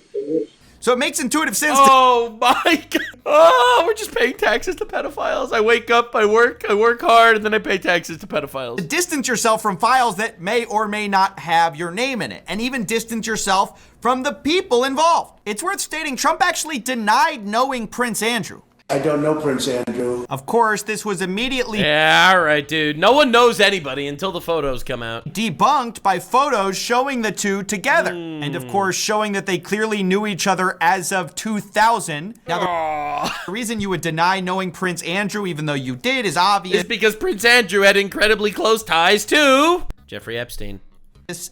So it makes intuitive sense. Oh my God. Oh, we're just paying taxes to pedophiles. I wake up, I work hard, and then I pay taxes to pedophiles. To distance yourself from files that may or may not have your name in it, and even distance yourself from the people involved. It's worth stating Trump actually denied knowing Prince Andrew. I don't know Prince Andrew. Of course, this was immediately all right, dude. No one knows anybody until the photos come out. Debunked by photos showing the two together. And of course, showing that they clearly knew each other as of 2000. Now, the reason you would deny knowing Prince Andrew, even though you did, is obvious. It's because Prince Andrew had incredibly close ties to Jeffrey Epstein.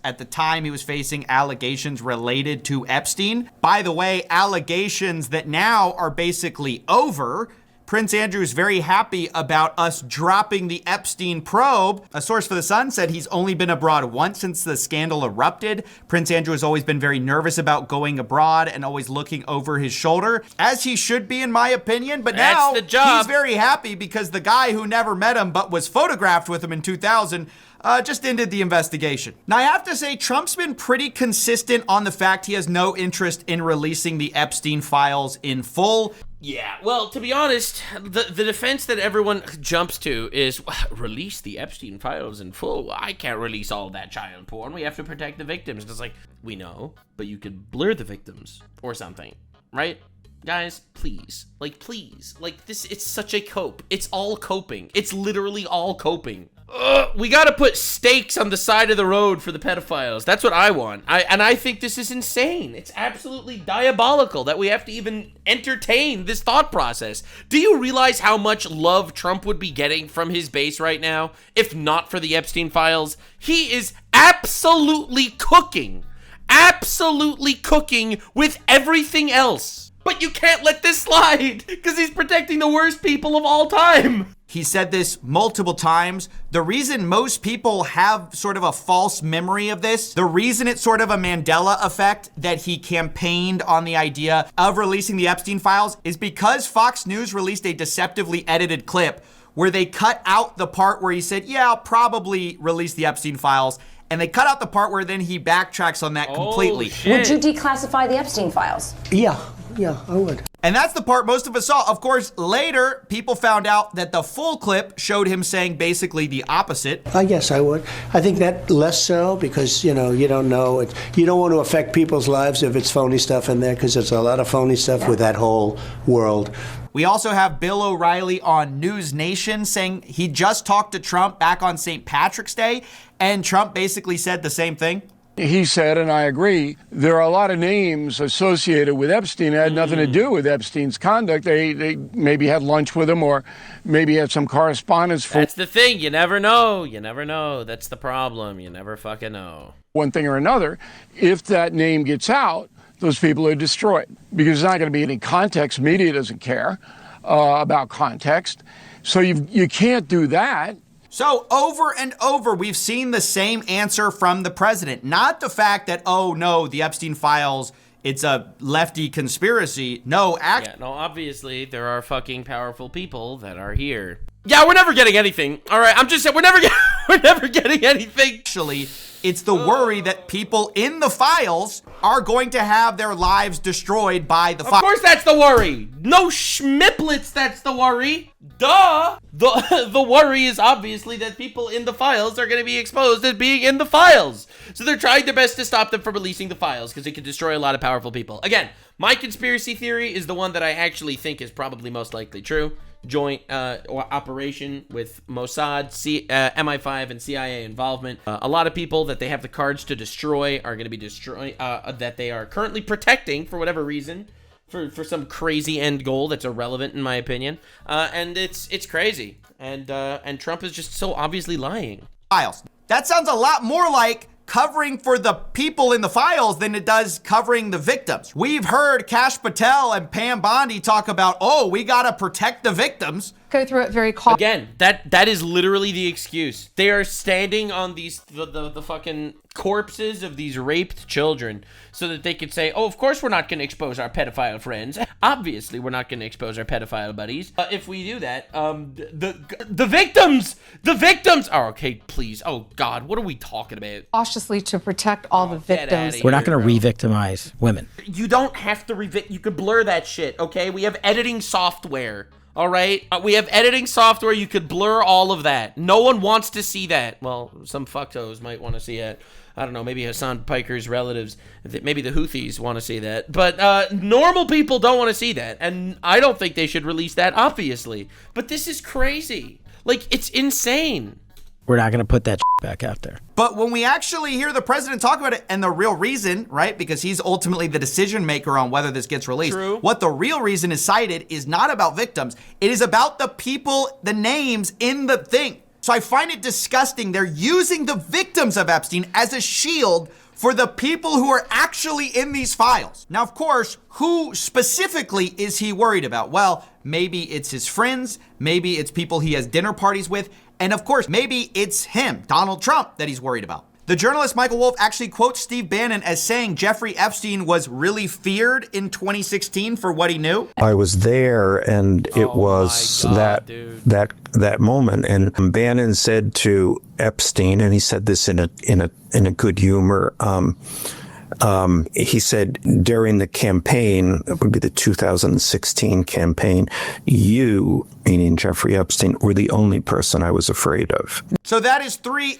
At the time, he was facing allegations related to Epstein. By the way, allegations that now are basically over. Prince Andrew is very happy about us dropping the Epstein probe. A source for The Sun said he's only been abroad once since the scandal erupted. Prince Andrew has always been very nervous about going abroad and always looking over his shoulder, as he should be in my opinion. But now he's very happy because the guy who never met him but was photographed with him in 2000 just ended the investigation. Now, I have to say, Trump's been pretty consistent on the fact he has no interest in releasing the Epstein files in full. Yeah, well, to be honest, the defense that everyone jumps to is, release the Epstein files in full. I can't release all that child porn. We have to protect the victims. It's like, we know, but you could blur the victims or something, right? Guys, please. Like, this, it's such a cope. It's all coping. It's literally all coping. We gotta put stakes on the side of the road for the pedophiles. That's what I want. I think this is insane. It's absolutely diabolical that we have to even entertain this thought process. Do you realize how much love Trump would be getting from his base right now, if not for the Epstein files? He is absolutely cooking with everything else. But you can't let this slide because he's protecting the worst people of all time. He said this multiple times. The reason most people have sort of a false memory of this, the reason it's sort of a Mandela effect that he campaigned on the idea of releasing the Epstein files, is because Fox News released a deceptively edited clip where they cut out the part where he said, yeah, I'll probably release the Epstein files. And they cut out the part where then he backtracks on that completely. Would you declassify the Epstein files? Yeah, I would. And that's the part most of us saw. Of course, later, people found out that the full clip showed him saying basically the opposite. I guess I would. I think that less so because, you don't know. You don't want to affect people's lives if it's phony stuff in there, because there's a lot of phony stuff with that whole world. We also have Bill O'Reilly on News Nation saying he just talked to Trump back on St. Patrick's Day, and Trump basically said the same thing. He said, and I agree, there are a lot of names associated with Epstein that had nothing to do with Epstein's conduct. They maybe had lunch with him or maybe had some correspondence. That's the thing. You never know. You never know. That's the problem. You never fucking know. One thing or another, if that name gets out, those people are destroyed because there's not going to be any context. Media doesn't care about context. So you can't do that. So over and over, we've seen the same answer from the president. Not the fact that, oh no, the Epstein files, it's a lefty conspiracy. No, obviously there are fucking powerful people that are here. Yeah, we're never getting anything. All right, I'm just saying we're never getting anything. Actually, it's the worry that people in the files are going to have their lives destroyed by the files. Of course that's the worry. No schmiplets, that's the worry. Duh. The worry is obviously that people in the files are going to be exposed as being in the files. So they're trying their best to stop them from releasing the files because it could destroy a lot of powerful people. Again, my conspiracy theory is the one that I actually think is probably most likely true. Joint operation with Mossad, MI5, and CIA involvement. A lot of people that they have the cards to destroy are going to be destroyed, that they are currently protecting for whatever reason, for some crazy end goal that's irrelevant in my opinion. And it's crazy. And Trump is just so obviously lying. Files. That sounds a lot more like covering for the people in the files than it does covering the victims. We've heard Kash Patel and Pam Bondi talk about, oh, we gotta protect the victims. Go through it very Again, that is literally the excuse. They are standing on the fucking corpses of these raped children so that they could say, oh, of course we're not going to expose our pedophile friends. Obviously we're not going to expose our pedophile buddies. If we do that, the victims are okay, please. Oh God, what are we talking about? cautiously to protect all the victims. We're not going to re-victimize women. You don't have to you could blur that shit, okay? We have editing software. All right, we have editing software. You could blur all of that. No one wants to see that. Well, some fucktos might want to see it. I don't know, maybe Hasan Piker's relatives, maybe the Houthis want to see that. But normal people don't want to see that. And I don't think they should release that, obviously. But this is crazy. Like, it's insane. We're not going to put that back out there. But when we actually hear the president talk about it, and the real reason, right, because he's ultimately the decision maker on whether this gets released. True. What the real reason is cited is not about victims. It is about the people, the names in the thing. So I find it disgusting. They're using the victims of Epstein as a shield for the people who are actually in these files. Now, of course, who specifically is he worried about? Well, maybe it's his friends. Maybe it's people he has dinner parties with. And of course, maybe it's him, Donald Trump, that he's worried about. The journalist Michael Wolff actually quotes Steve Bannon as saying Jeffrey Epstein was really feared in 2016 for what he knew. I was there, and it was that moment. And Bannon said to Epstein, and he said this in a good humor. He said during the campaign, it would be the 2016 campaign, you, meaning Jeffrey Epstein, were the only person I was afraid of. So that is three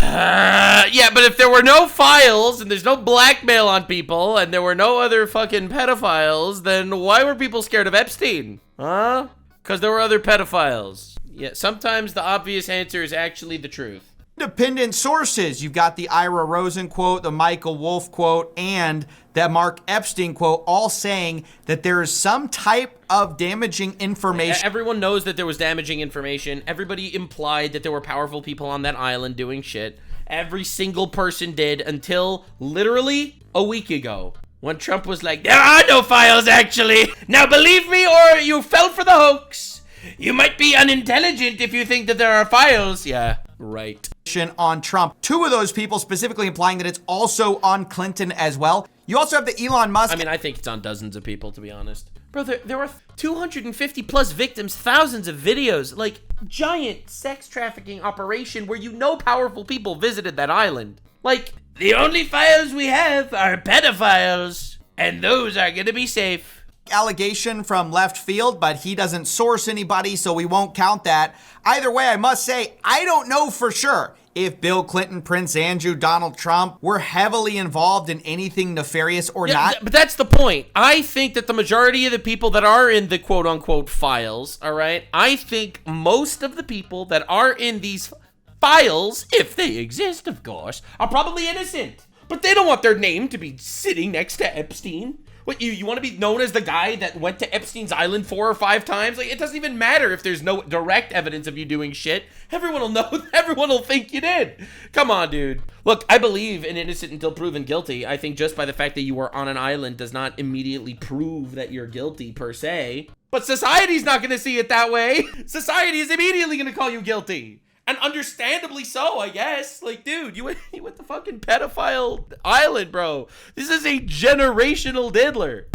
yeah, but if there were no files and there's no blackmail on people and there were no other fucking pedophiles, then why were people scared of Epstein? Huh? Because there were other pedophiles. Yeah, sometimes the obvious answer is actually the truth. Independent sources. You've got the Ira Rosen quote, the Michael Wolff quote, and that Mark Epstein quote, all saying that there is some type of damaging information. Everyone knows that there was damaging information. Everybody implied that there were powerful people on that island doing shit. Every single person did until literally a week ago when Trump was like, there are no files actually. Now believe me or you fell for the hoax. You might be unintelligent if you think that there are files. Yeah, right. On Trump. Two of those people specifically implying that it's also on Clinton as well. You also have the Elon Musk. I mean, I think it's on dozens of people, to be honest. Bro, there were 250 plus victims, thousands of videos, like giant sex trafficking operation where you know powerful people visited that island. Like, the only files we have are pedophiles, and those are gonna be safe. Allegation from left field, but he doesn't source anybody, so we won't count that. Either way, I must say, I don't know for sure if Bill Clinton, Prince Andrew, Donald Trump were heavily involved in anything nefarious or not. But that's the point. I think that the majority of the people that are in the quote-unquote files, all right, I think most of the people that are in these files, if they exist, of course, are probably innocent. But they don't want their name to be sitting next to Epstein. What, you want to be known as the guy that went to Epstein's island 4 or 5 times? Like, it doesn't even matter if there's no direct evidence of you doing shit. Everyone will know. Everyone will think you did. Come on, dude. Look, I believe in innocent until proven guilty. I think just by the fact that you were on an island does not immediately prove that you're guilty per se. But society's not going to see it that way. Society is immediately going to call you guilty. And understandably so, I guess. Like, dude, you went the fucking pedophile island, bro. This is a generational diddler.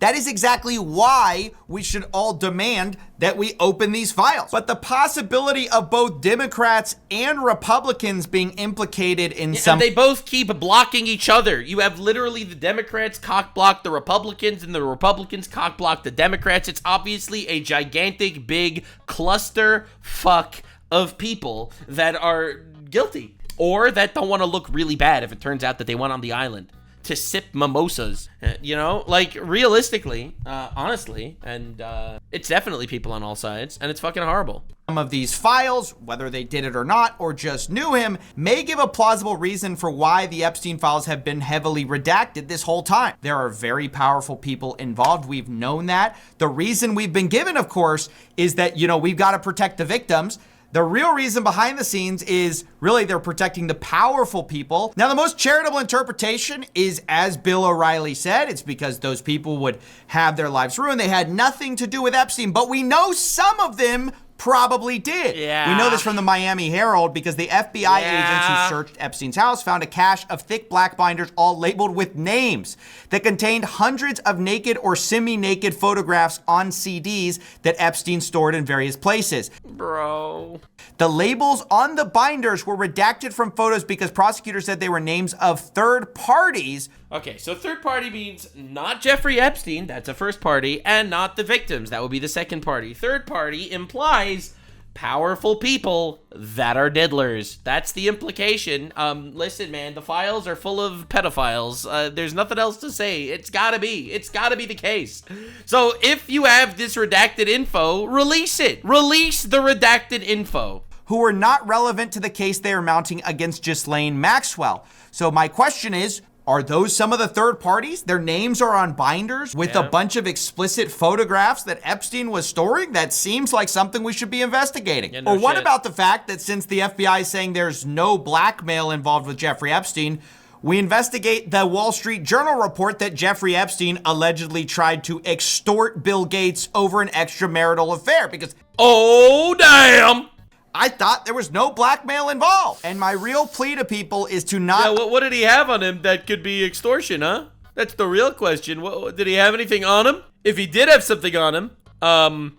That is exactly why we should all demand that we open these files. But the possibility of both Democrats and Republicans being implicated in some... And they both keep blocking each other. You have literally the Democrats cock-block the Republicans, and the Republicans cock-block the Democrats. It's obviously a gigantic, big cluster fuck of people that are guilty or that don't want to look really bad if it turns out that they went on the island to sip mimosas, you know, like realistically, honestly, and it's definitely people on all sides, and it's fucking horrible. Some of these files, whether they did it or not, or just knew him, may give a plausible reason for why the Epstein files have been heavily redacted this whole time. There are very powerful people involved. We've known that. The reason we've been given, of course, is that, you know, we've got to protect the victims. The real reason behind the scenes is really they're protecting the powerful people. Now, the most charitable interpretation is, as Bill O'Reilly said, it's because those people would have their lives ruined. They had nothing to do with Epstein, but we know some of them probably did. Yeah. We know this from the Miami Herald because the FBI agents who searched Epstein's house found a cache of thick black binders all labeled with names that contained hundreds of naked or semi-naked photographs on CDs that Epstein stored in various places. Bro. The labels on the binders were redacted from photos because prosecutors said they were names of third parties. Okay, so third party means not Jeffrey Epstein, that's a first party, and not the victims, that would be the second party. Third party implies powerful people that are diddlers. That's the implication. Listen, man, the files are full of pedophiles. There's nothing else to say. It's gotta be the case. So if you have this redacted info, release it. Release the redacted info. Who were not relevant to the case they are mounting against Ghislaine Maxwell. So my question is, are those some of the third parties? Their names are on binders with a bunch of explicit photographs that Epstein was storing? That seems like something we should be investigating. Or what about the fact that since the FBI is saying there's no blackmail involved with Jeffrey Epstein, we investigate the Wall Street Journal report that Jeffrey Epstein allegedly tried to extort Bill Gates over an extramarital affair because... Oh, damn! I thought there was no blackmail involved. And my real plea to people is to not... Yeah, what did he have on him that could be extortion, huh? That's the real question. Did he have anything on him? If he did have something on him,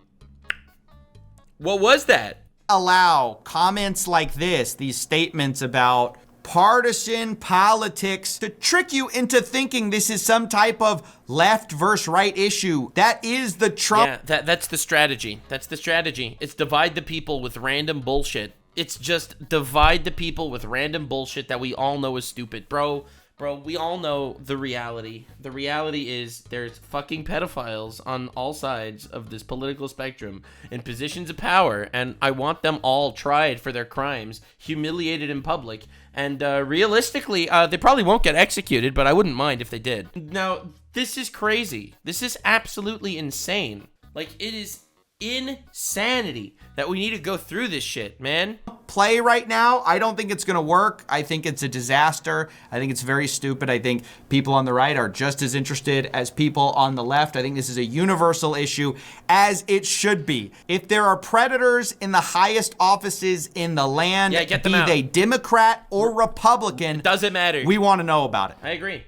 what was that? Allow comments like this, these statements about partisan politics to trick you into thinking this is some type of left versus right issue. That is the Trump. Yeah, that's the strategy. That's the strategy. It's divide the people with random bullshit. It's just divide the people with random bullshit that we all know is stupid. Bro, Bro, we all know the reality. The reality is there's fucking pedophiles on all sides of this political spectrum in positions of power, and I want them all tried for their crimes, humiliated in public, and realistically, they probably won't get executed, but I wouldn't mind if they did. Now, this is crazy. This is absolutely insane. Like, it is insanity that we need to go through this shit, man. Play right now, I don't think it's gonna work. I think it's a disaster. I think it's very stupid. I think people on the right are just as interested as people on the left. I think this is a universal issue, as it should be. If there are predators in the highest offices in the land, get them be out. they Democrat or Republican, doesn't matter. We want to know about it. I agree.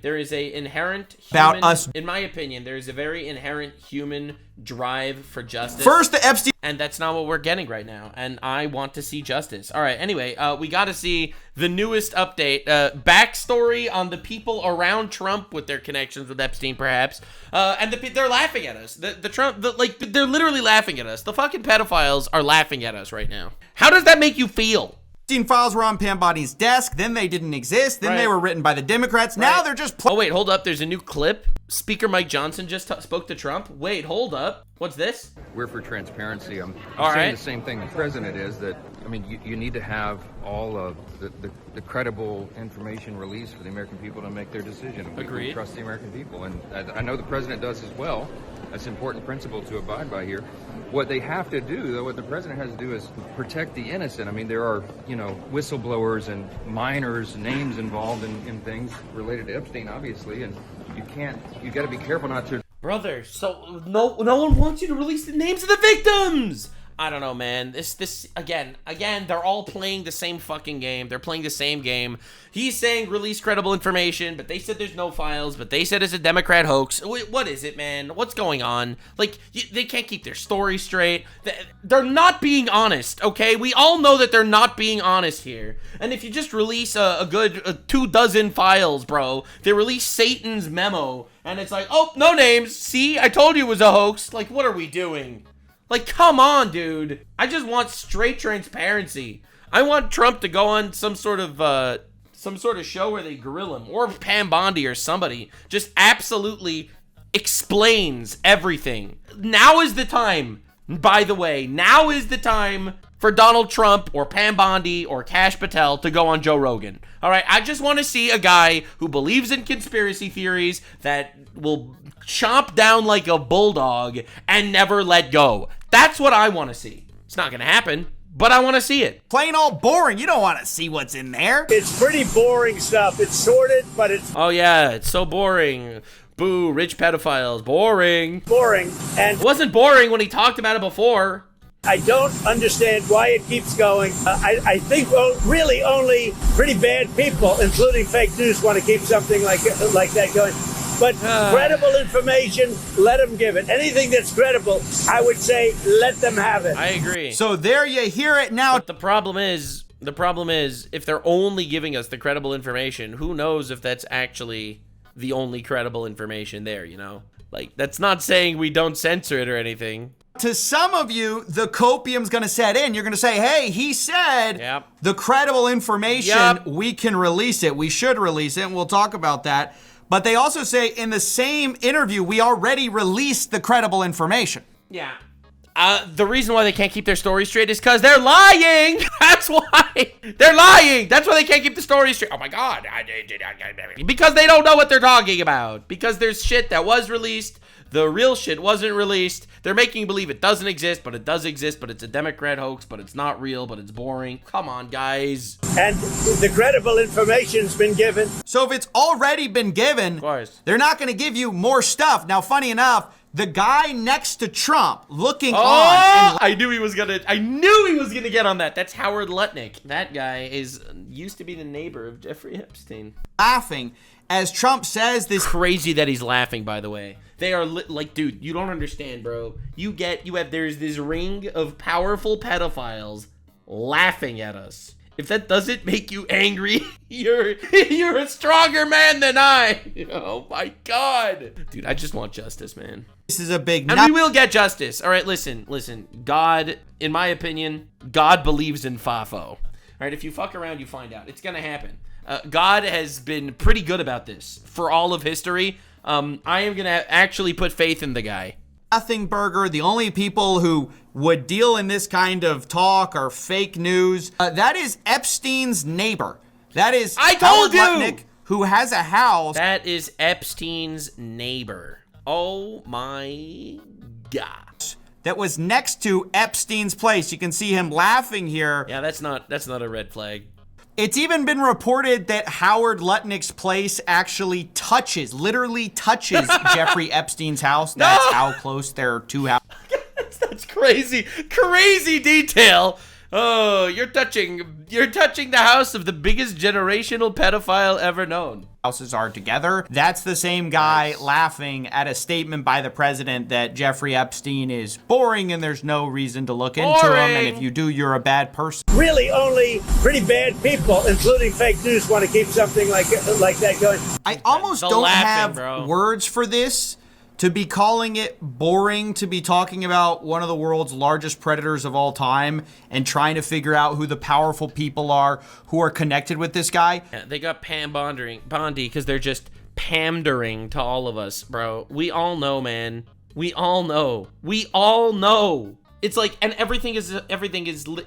There is a inherent About human, us. in my opinion, there is a very inherent human drive for justice. First, the Epstein. And that's not what we're getting right now. And I want to see justice. All right. Anyway, we got to see the newest update, backstory on the people around Trump with their connections with Epstein, perhaps. And they're laughing at us. They're literally laughing at us. The fucking pedophiles are laughing at us right now. How does that make you feel? Epstein files were on Pam Bondi's desk, then they didn't exist, then they were written by the Democrats, now they're just Oh, wait, hold up. There's a new clip. Speaker Mike Johnson just spoke to Trump. Wait, hold up. What's this? We're for transparency. I'm All saying right. the same thing the president is, that, I mean, you need to have all of the credible information released for the American people to make their decision. We Agreed. trust the American people, and I know the president does as well. That's an important principle to abide by here. What they have to do, though, what the president has to do is protect the innocent. I mean, there are, whistleblowers and minors' names involved in things related to Epstein, obviously, and you got to be careful not to. Brother, so no one wants you to release the names of the victims. I don't know, man. This again, they're all playing the same fucking game. They're playing the same game. He's saying release credible information, but they said there's no files, but they said it's a Democrat hoax. What is it, man? What's going on? Like, they can't keep their story straight. They're not being honest, okay? We all know that they're not being honest here. And if you just release a good 24 files, bro, they release Satan's memo, and it's like, oh, no names. See, I told you it was a hoax. Like, what are we doing? Like, come on, dude. I just want straight transparency. I want Trump to go on some sort of show where they grill him, or Pam Bondi or somebody just absolutely explains everything. Now is the time, by the way, now is the time for Donald Trump or Pam Bondi or Kash Patel to go on Joe Rogan. All right, I just want to see a guy who believes in conspiracy theories that will chomp down like a bulldog and never let go. That's what I want to see. It's not going to happen, but I want to see it. Plain old boring. You don't want to see what's in there. It's pretty boring stuff. It's sorted, but it's Oh yeah, it's so boring. Boo, rich pedophiles. Boring. boring. And It wasn't boring when he talked about it before. I don't understand why it keeps going. I think really only pretty bad people, including fake news, want to keep something like that going. But credible information, let them give it. Anything that's credible, I would say, let them have it. I agree. So there you hear it now. But the problem is, if they're only giving us the credible information, who knows if that's actually the only credible information there, you know? Like, that's not saying we don't censor it or anything. To some of you, the copium's going to set in. You're going to say, hey, he said the credible information, we can release it. We should release it, and we'll talk about that. But they also say in the same interview, we already released the credible information. Yeah. The reason why they can't keep their story straight is because they're lying. That's why. They're lying. That's why they can't keep the story straight. Oh my God. Because they don't know what they're talking about. Because there's shit that was released. The real shit wasn't released. They're making you believe it doesn't exist, but it does exist, but it's a Democrat hoax, but it's not real, but it's boring. Come on, guys. And the credible information's been given. So if it's already been given, they're not going to give you more stuff. Now, funny enough, the guy next to Trump looking on. And I knew he was gonna get on that. That's Howard Lutnick. That guy used to be the neighbor of Jeffrey Epstein. Laughing as Trump says this. Crazy that he's laughing, by the way. They are like, dude, you don't understand, bro. There's this ring of powerful pedophiles laughing at us. If that doesn't make you angry, you're a stronger man than I. Oh my God. Dude, I just want justice, man. This is a big And we will get justice. All right, listen. God, in my opinion, God believes in FAFO. All right, if you fuck around, you find out. It's gonna happen. God has been pretty good about this for all of history. I am going to actually put faith in the guy. Nothing burger. The only people who would deal in this kind of talk are fake news. That is Epstein's neighbor. That is Howard Lutnick, who has a house. That is Epstein's neighbor. Oh my God. That was next to Epstein's place. You can see him laughing here. Yeah, that's not a red flag. It's even been reported that Howard Lutnick's place actually literally touches Jeffrey Epstein's house. That's how close they're to houses. That's crazy detail. Oh, you're touching the house of the biggest generational pedophile ever known. Houses are together. That's the same guy laughing at a statement by the president that Jeffrey Epstein is boring and there's no reason to look into him, and if you do, you're a bad person. Really, only pretty bad people, including fake news, want to keep something like that going. I almost don't have words for this. To be calling it boring, to be talking about one of the world's largest predators of all time and trying to figure out who the powerful people are who are connected with this guy. Yeah, they got Bondi because they're just pandering to all of us, bro. We all know, man. We all know. It's like, and everything is,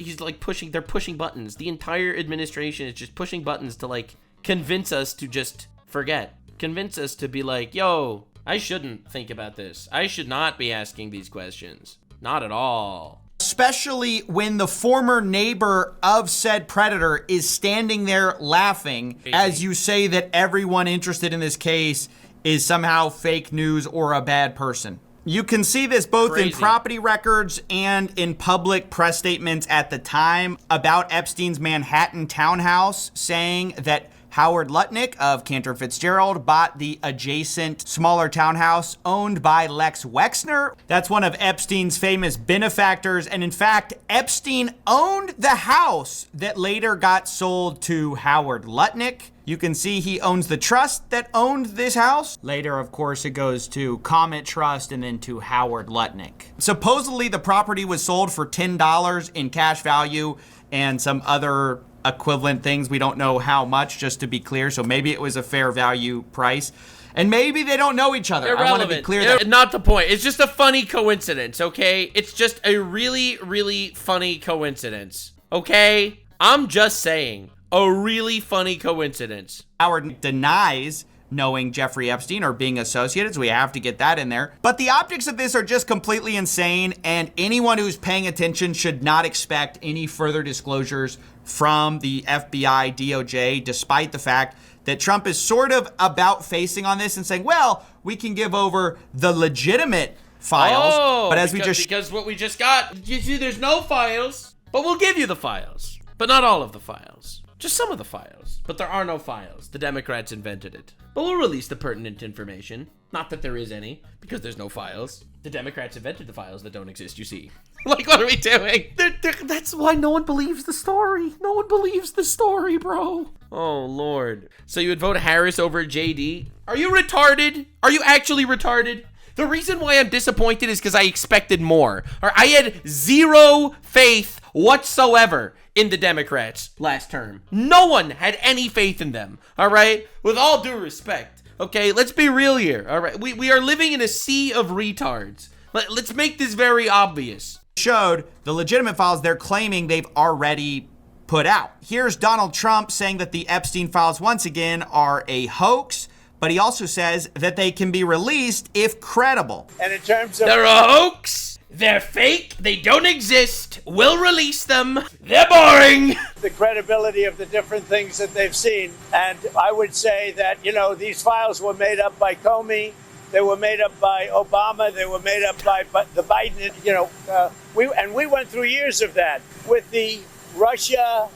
he's like they're pushing buttons. The entire administration is just pushing buttons to like convince us to just forget. Convince us to be like, yo, I shouldn't think about this. I should not be asking these questions. Not at all. Especially when the former neighbor of said predator is standing there laughing as you say that everyone interested in this case is somehow fake news or a bad person. You can see this both in property records and in public press statements at the time about Epstein's Manhattan townhouse, saying that Howard Lutnick of Cantor Fitzgerald bought the adjacent smaller townhouse owned by Lex Wexner. That's one of Epstein's famous benefactors. And in fact, Epstein owned the house that later got sold to Howard Lutnick. You can see he owns the trust that owned this house. Later, of course, it goes to Comet Trust and then to Howard Lutnick. Supposedly, the property was sold for $10 in cash value and some other equivalent things. We don't know how much, just to be clear. So maybe it was a fair value price. And maybe they don't know each other. Irrelevant. I want to be clear that not the point. It's just a funny coincidence, okay? It's just a really, really funny coincidence, okay? I'm just saying, a really funny coincidence. Howard denies knowing Jeffrey Epstein or being associated, so we have to get that in there. But the optics of this are just completely insane, and anyone who's paying attention should not expect any further disclosures from the FBI, DOJ, despite the fact that Trump is sort of about facing on this and saying, well, we can give over the legitimate files. But as because what we just got, you see, there's no files, but we'll give you the files. But not all of the files. Just some of the files. But there are no files. The Democrats invented it. But we'll release the pertinent information. Not that there is any, because there's no files. The Democrats invented the files that don't exist, you see. Like, what are we doing? That's why no one believes the story. No one believes the story, bro. Oh, Lord. So you would vote Harris over JD? Are you retarded? Are you actually retarded? The reason why I'm disappointed is because I expected more. I had zero faith whatsoever in the Democrats last term. No one had any faith in them, all right? With all due respect, okay? Let's be real here, all right? We are living in a sea of retards. Let's make this very obvious. Showed the legitimate files they're claiming they've already put out. Here's Donald Trump saying that the Epstein files, once again, are a hoax, but he also says that they can be released if credible. And in terms of... They're a hoax. They're fake. They don't exist. We'll release them. They're boring. The credibility of the different things that they've seen. And I would say that, you know, these files were made up by Comey. They were made up by Obama. They were made up by the Biden, you know. We went through years of that with the Russia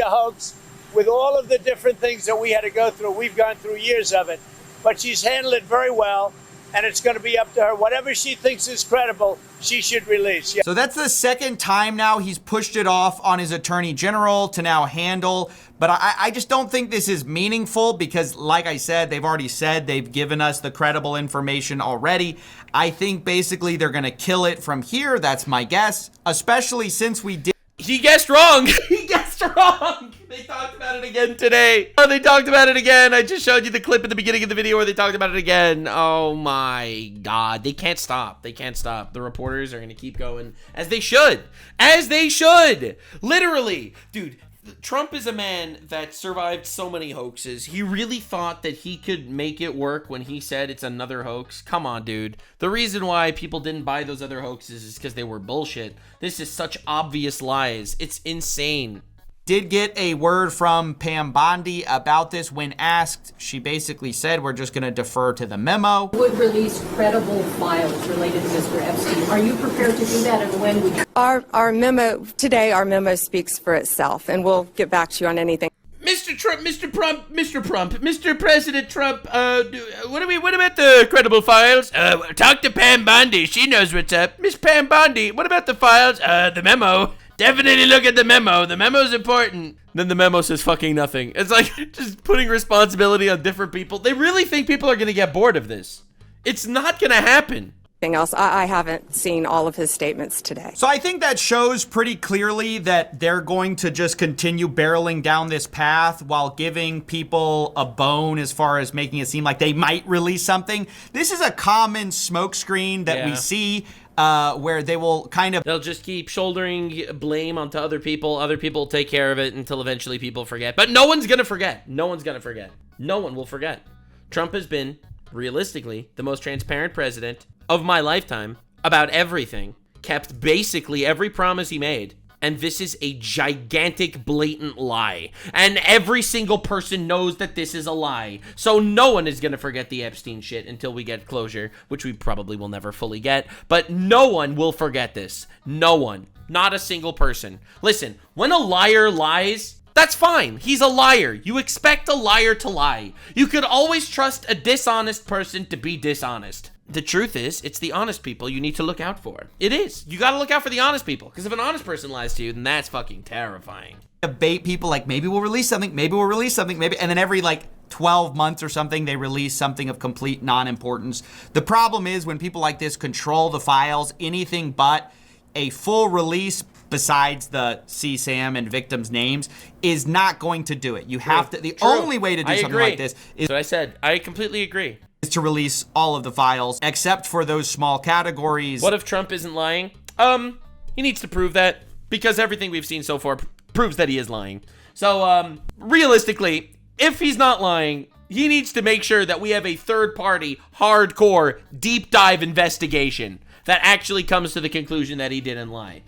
hoax, with all of the different things that we had to go through. We've gone through years of it. But she's handled it very well. And it's going to be up to her. Whatever she thinks is credible, she should release. Yeah. So that's the second time now he's pushed it off on his attorney general to now handle. But I just don't think this is meaningful because, like I said, they've already said they've given us the credible information already. I think basically they're going to kill it from here. That's my guess, especially since we did. He guessed wrong. He guessed wrong. They talked about it again today. Oh, they talked about it again. I just showed you the clip at the beginning of the video where they talked about it again. Oh my God. They can't stop. They can't stop. The reporters are going to keep going as they should. As they should. Literally. Dude, Trump is a man that survived so many hoaxes. He really thought that he could make it work when he said it's another hoax. Come on, dude. The reason why people didn't buy those other hoaxes is because they were bullshit. This is such obvious lies. It's insane. Did get a word from Pam Bondi about this when asked. She basically said, we're just going to defer to the memo. Would release credible files related to Mr. Epstein. Are you prepared to do that, and when would you? Our memo today, our memo speaks for itself, and we'll get back to you on anything. Mr. Trump, Mr. President Trump, what about the credible files? Talk to Pam Bondi. She knows what's up. Miss Pam Bondi, what about the files? The memo. Definitely look at the memo. The memo's important. Then the memo says fucking nothing. It's like just putting responsibility on different people. They really think people are going to get bored of this. It's not going to happen. Else, I haven't seen all of his statements today. So I think that shows pretty clearly that they're going to just continue barreling down this path while giving people a bone as far as making it seem like they might release something. This is a common smokescreen that we see. Where they will they'll just keep shouldering blame onto other people. Other people take care of it until eventually people forget. But no one's going to forget. No one's going to forget. No one will forget. Trump has been, realistically, the most transparent president of my lifetime about everything. Kept basically every promise he made. And this is a gigantic, blatant lie. And every single person knows that this is a lie. So no one is going to forget the Epstein shit until we get closure, which we probably will never fully get. But no one will forget this. No one. Not a single person. Listen, when a liar lies, that's fine. He's a liar. You expect a liar to lie. You could always trust a dishonest person to be dishonest. The truth is, it's the honest people you need to look out for. It is. You gotta look out for the honest people. Because if an honest person lies to you, then that's fucking terrifying. Bait people like, maybe we'll release something, maybe we'll release something, maybe. And then every 12 months or something, they release something of complete non-importance. The problem is when people like this control the files, anything but a full release besides the CSAM and victims' names is not going to do it. You have to, the only way to do something like this is. So I said, I completely agree. Is to release all of the files except for those small categories. What if Trump isn't lying? He needs to prove that because everything we've seen so far proves that he is lying. So, realistically, if he's not lying, he needs to make sure that we have a third-party, hardcore, deep dive investigation that actually comes to the conclusion that he didn't lie.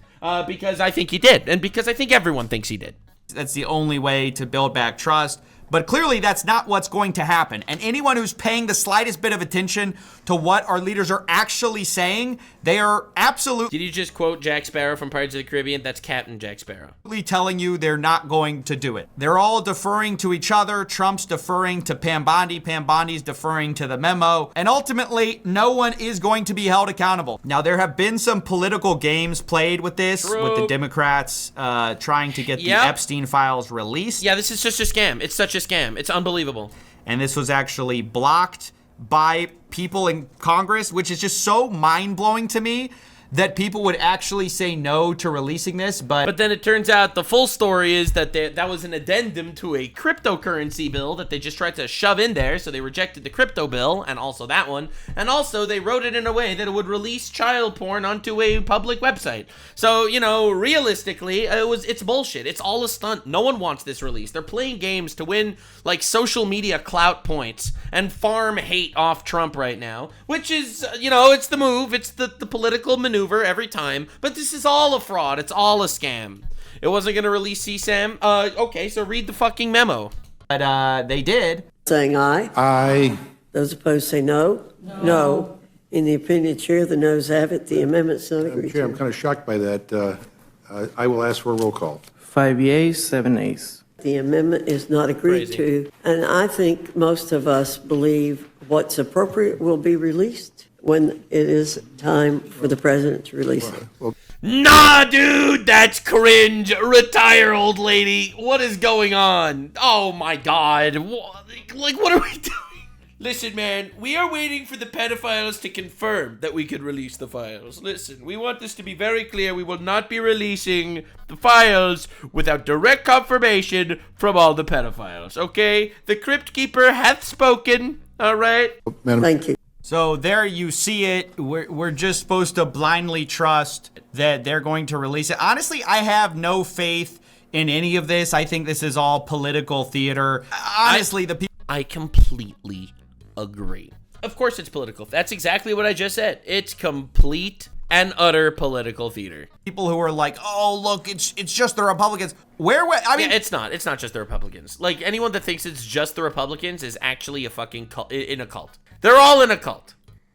Because I think he did, and because I think everyone thinks he did. That's the only way to build back trust. But clearly that's not what's going to happen. And anyone who's paying the slightest bit of attention to what our leaders are actually saying, they are absolutely... Did you just quote Jack Sparrow from Pirates of the Caribbean? That's Captain Jack Sparrow. Telling you they're not going to do it. They're all deferring to each other. Trump's deferring to Pam Bondi. Pam Bondi's deferring to the memo. And ultimately, no one is going to be held accountable. Now, there have been some political games played with this, with the Democrats trying to get the Epstein files released. Yeah, this is just a scam. It's such a scam. It's unbelievable. And this was actually blocked by people in Congress, which is just so mind-blowing to me that people would actually say no to releasing this. But then it turns out the full story is that that was an addendum to a cryptocurrency bill that they just tried to shove in there. So they rejected the crypto bill and also that one. And also they wrote it in a way that it would release child porn onto a public website. So, you know, realistically, it's bullshit. It's all a stunt. No one wants this released. They're playing games to win social media clout points and farm hate off Trump right now, which is, it's the move. It's the political maneuver every time, but this is all a fraud. It's all a scam. It wasn't going to release CSAM. Okay, so read the fucking memo. But they did. Saying aye. Aye. Those opposed say no. No. In the opinion of the chair, the noes have it. The amendment's not agreed to. I'm kind of shocked by that. I will ask for a roll call. 5 yeas, 7 nays. The amendment is not agreed to, and I think most of us believe what's appropriate will be released when it is time for the president to release it. Nah, dude, that's cringe. Retire, old lady. What is going on? Oh my God. What are we doing? Listen, man, we are waiting for the pedophiles to confirm that we could release the files. Listen, we want this to be very clear. We will not be releasing the files without direct confirmation from all the pedophiles, okay? The Crypt Keeper hath spoken, all right? Thank you. So there you see it. We're just supposed to blindly trust that they're going to release it. Honestly, I have no faith in any of this. I think this is all political theater. Honestly, the people... I completely agree. Of course it's political. That's exactly what I just said. It's complete and utter political theater. People who are like, oh, look, it's just the Republicans. I mean... Yeah, it's not just the Republicans. Like, anyone that thinks it's just the Republicans is actually a fucking cult, in a cult. They're all in a cult.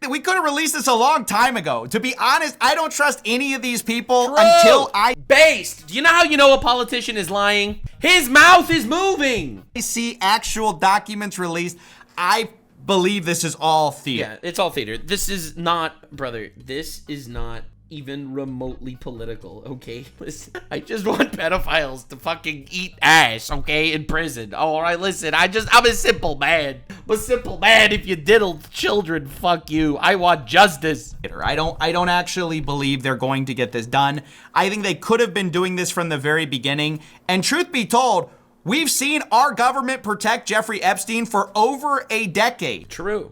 We could have released this a long time ago. To be honest, I don't trust any of these people until I... Based. Do you know how you know a politician is lying? His mouth is moving. I see actual documents released. I believe this is all theater. Yeah, it's all theater. This is not, brother, this is not even remotely political, okay? Listen, I just want pedophiles to fucking eat ass, okay, in prison. All right, listen, I'm a simple man. I'm a simple man. If you diddle children, fuck you. I want justice. I don't actually believe they're going to get this done. I think they could have been doing this from the very beginning. And truth be told, we've seen our government protect Jeffrey Epstein for over a decade. True.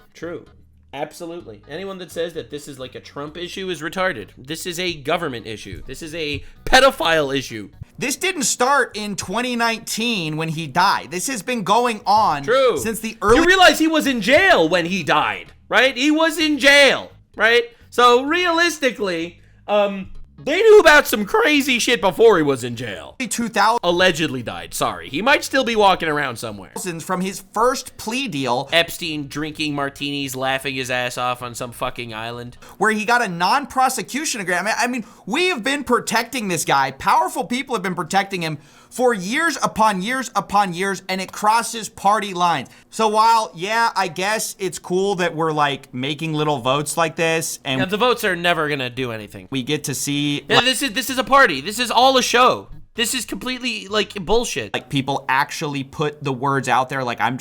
Absolutely. Anyone that says that this is like a Trump issue is retarded. This is a government issue. This is a pedophile issue. This didn't start in 2019 when he died. This has been going on since the early... You realize he was in jail when he died, right? He was in jail, right? So realistically, they knew about some crazy shit before he was in jail. 2000 allegedly died. Sorry. He might still be walking around somewhere. From his first plea deal. Epstein drinking martinis, laughing his ass off on some fucking island. Where he got a non-prosecution agreement. I mean, we have been protecting this guy. Powerful people have been protecting him for years upon years upon years, and it crosses party lines. So while, yeah, I guess it's cool that we're like making little votes like this, and the votes are never gonna do anything. We get to see. Yeah, this is a party. This is all a show. This is completely like bullshit. Like people actually put the words out there. Like I'm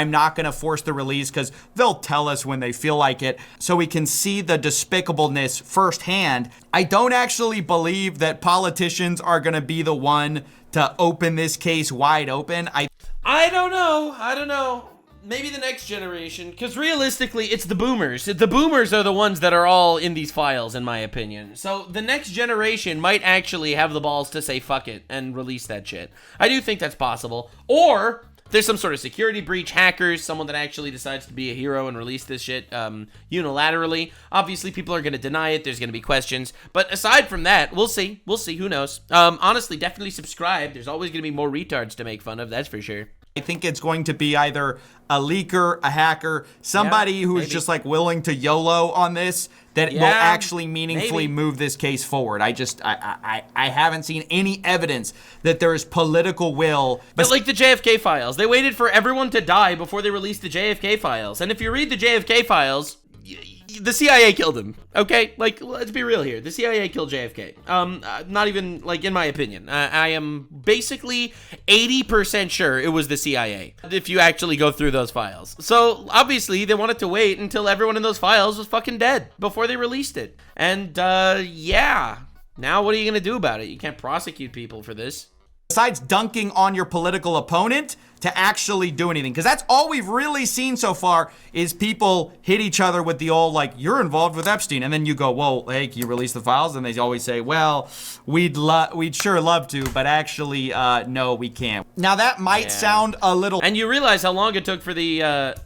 not gonna force the release because they'll tell us when they feel like it. So we can see the despicableness firsthand. I don't actually believe that politicians are gonna be the one to open this case wide open. I don't know. Maybe the next generation, because realistically, it's the boomers. The boomers are the ones that are all in these files, in my opinion. So the next generation might actually have the balls to say fuck it and release that shit. I do think that's possible. Or there's some sort of security breach, hackers, someone that actually decides to be a hero and release this shit unilaterally. Obviously, people are going to deny it. There's going to be questions. But aside from that, we'll see. Who knows? Honestly, definitely subscribe. There's always going to be more retards to make fun of. That's for sure. I think it's going to be either a leaker, a hacker, somebody who's just like willing to YOLO on this that will actually meaningfully move this case forward. I haven't seen any evidence that there is political will. But like the JFK files, they waited for everyone to die before they released the JFK files. And if you read the JFK files, the CIA killed him, okay? Like, let's be real here. The CIA killed JFK. Not even, like, in my opinion. I am basically 80% sure it was the CIA, if you actually go through those files. So, obviously, they wanted to wait until everyone in those files was fucking dead before they released it. And, yeah. Now what are you gonna do about it? You can't prosecute people for this. Besides dunking on your political opponent, to actually do anything. Because that's all we've really seen so far is people hit each other with the old, like, you're involved with Epstein. And then you go, well, hey, can you release the files? And they always say, well, we'd sure love to, but actually, no, we can't. Now, that might sound a little... And you realize how long it took for the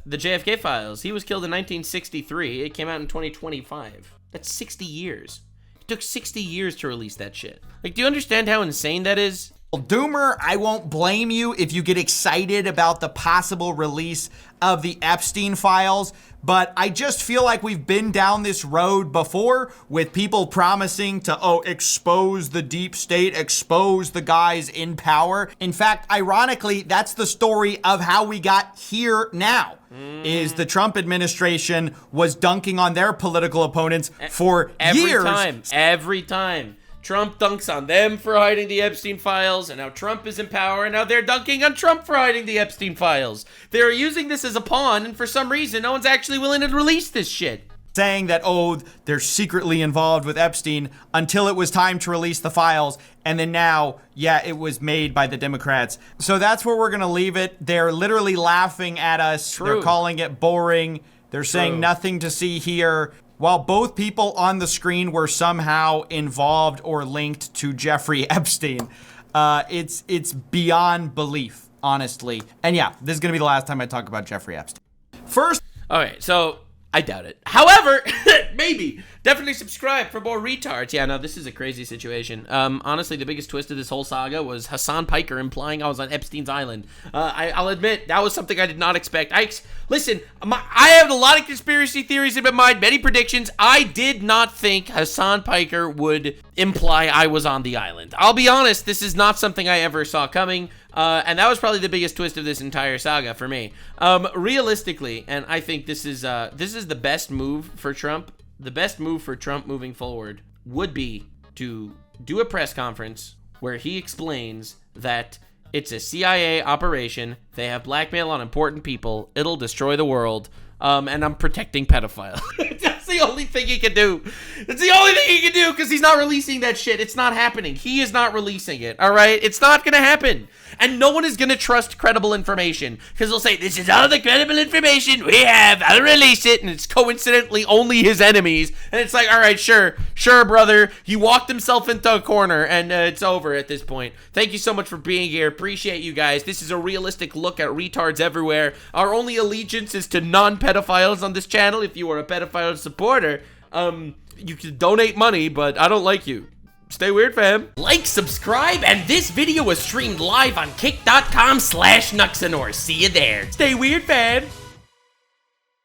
JFK files. He was killed in 1963. It came out in 2025. That's 60 years. It took 60 years to release that shit. Like, do you understand how insane that is? Doomer, I won't blame you if you get excited about the possible release of the Epstein files, but I just feel like we've been down this road before with people promising to, expose the deep state, expose the guys in power. In fact, ironically, that's the story of how we got here now, is the Trump administration was dunking on their political opponents for years. Every time. Trump dunks on them for hiding the Epstein files, and now Trump is in power, and now they're dunking on Trump for hiding the Epstein files. They're using this as a pawn, and for some reason, no one's actually willing to release this shit. Saying that, oh, they're secretly involved with Epstein until it was time to release the files. And then now, yeah, it was made by the Democrats. So that's where we're going to leave it. They're literally laughing at us. True. They're calling it boring. They're saying nothing to see here. While both people on the screen were somehow involved or linked to Jeffrey Epstein, it's beyond belief, honestly. And yeah, this is going to be the last time I talk about Jeffrey Epstein. First. Okay, so I doubt it. However, maybe. Definitely subscribe for more retards. Yeah, no, this is a crazy situation. Honestly, the biggest twist of this whole saga was Hasan Piker implying I was on Epstein's island. I'll admit, that was something I did not expect. Listen, I have a lot of conspiracy theories in my mind, many predictions. I did not think Hasan Piker would imply I was on the island. I'll be honest, this is not something I ever saw coming. And that was probably the biggest twist of this entire saga for me. Realistically, and I think this is the best move for Trump. The best move for Trump moving forward would be to do a press conference where he explains that it's a CIA operation. They have blackmail on important people. It'll destroy the world. And I'm protecting pedophiles. That's the only thing he can do. It's the only thing he can do because he's not releasing that shit. It's not happening. He is not releasing it, all right? It's not going to happen. And no one is going to trust credible information because they'll say, this is all the credible information we have. I'll release it. And it's coincidentally only his enemies. And it's like, all right, sure, brother. He walked himself into a corner and it's over at this point. Thank you so much for being here. Appreciate you guys. This is a realistic look at retards everywhere. Our only allegiance is to non-pedophiles on this channel. If you are a pedophile supporter, you can donate money, but I don't like you. Stay weird, fam. Like, subscribe, and this video was streamed live on kick.com/Nuxanor. See you there. Stay weird, fam.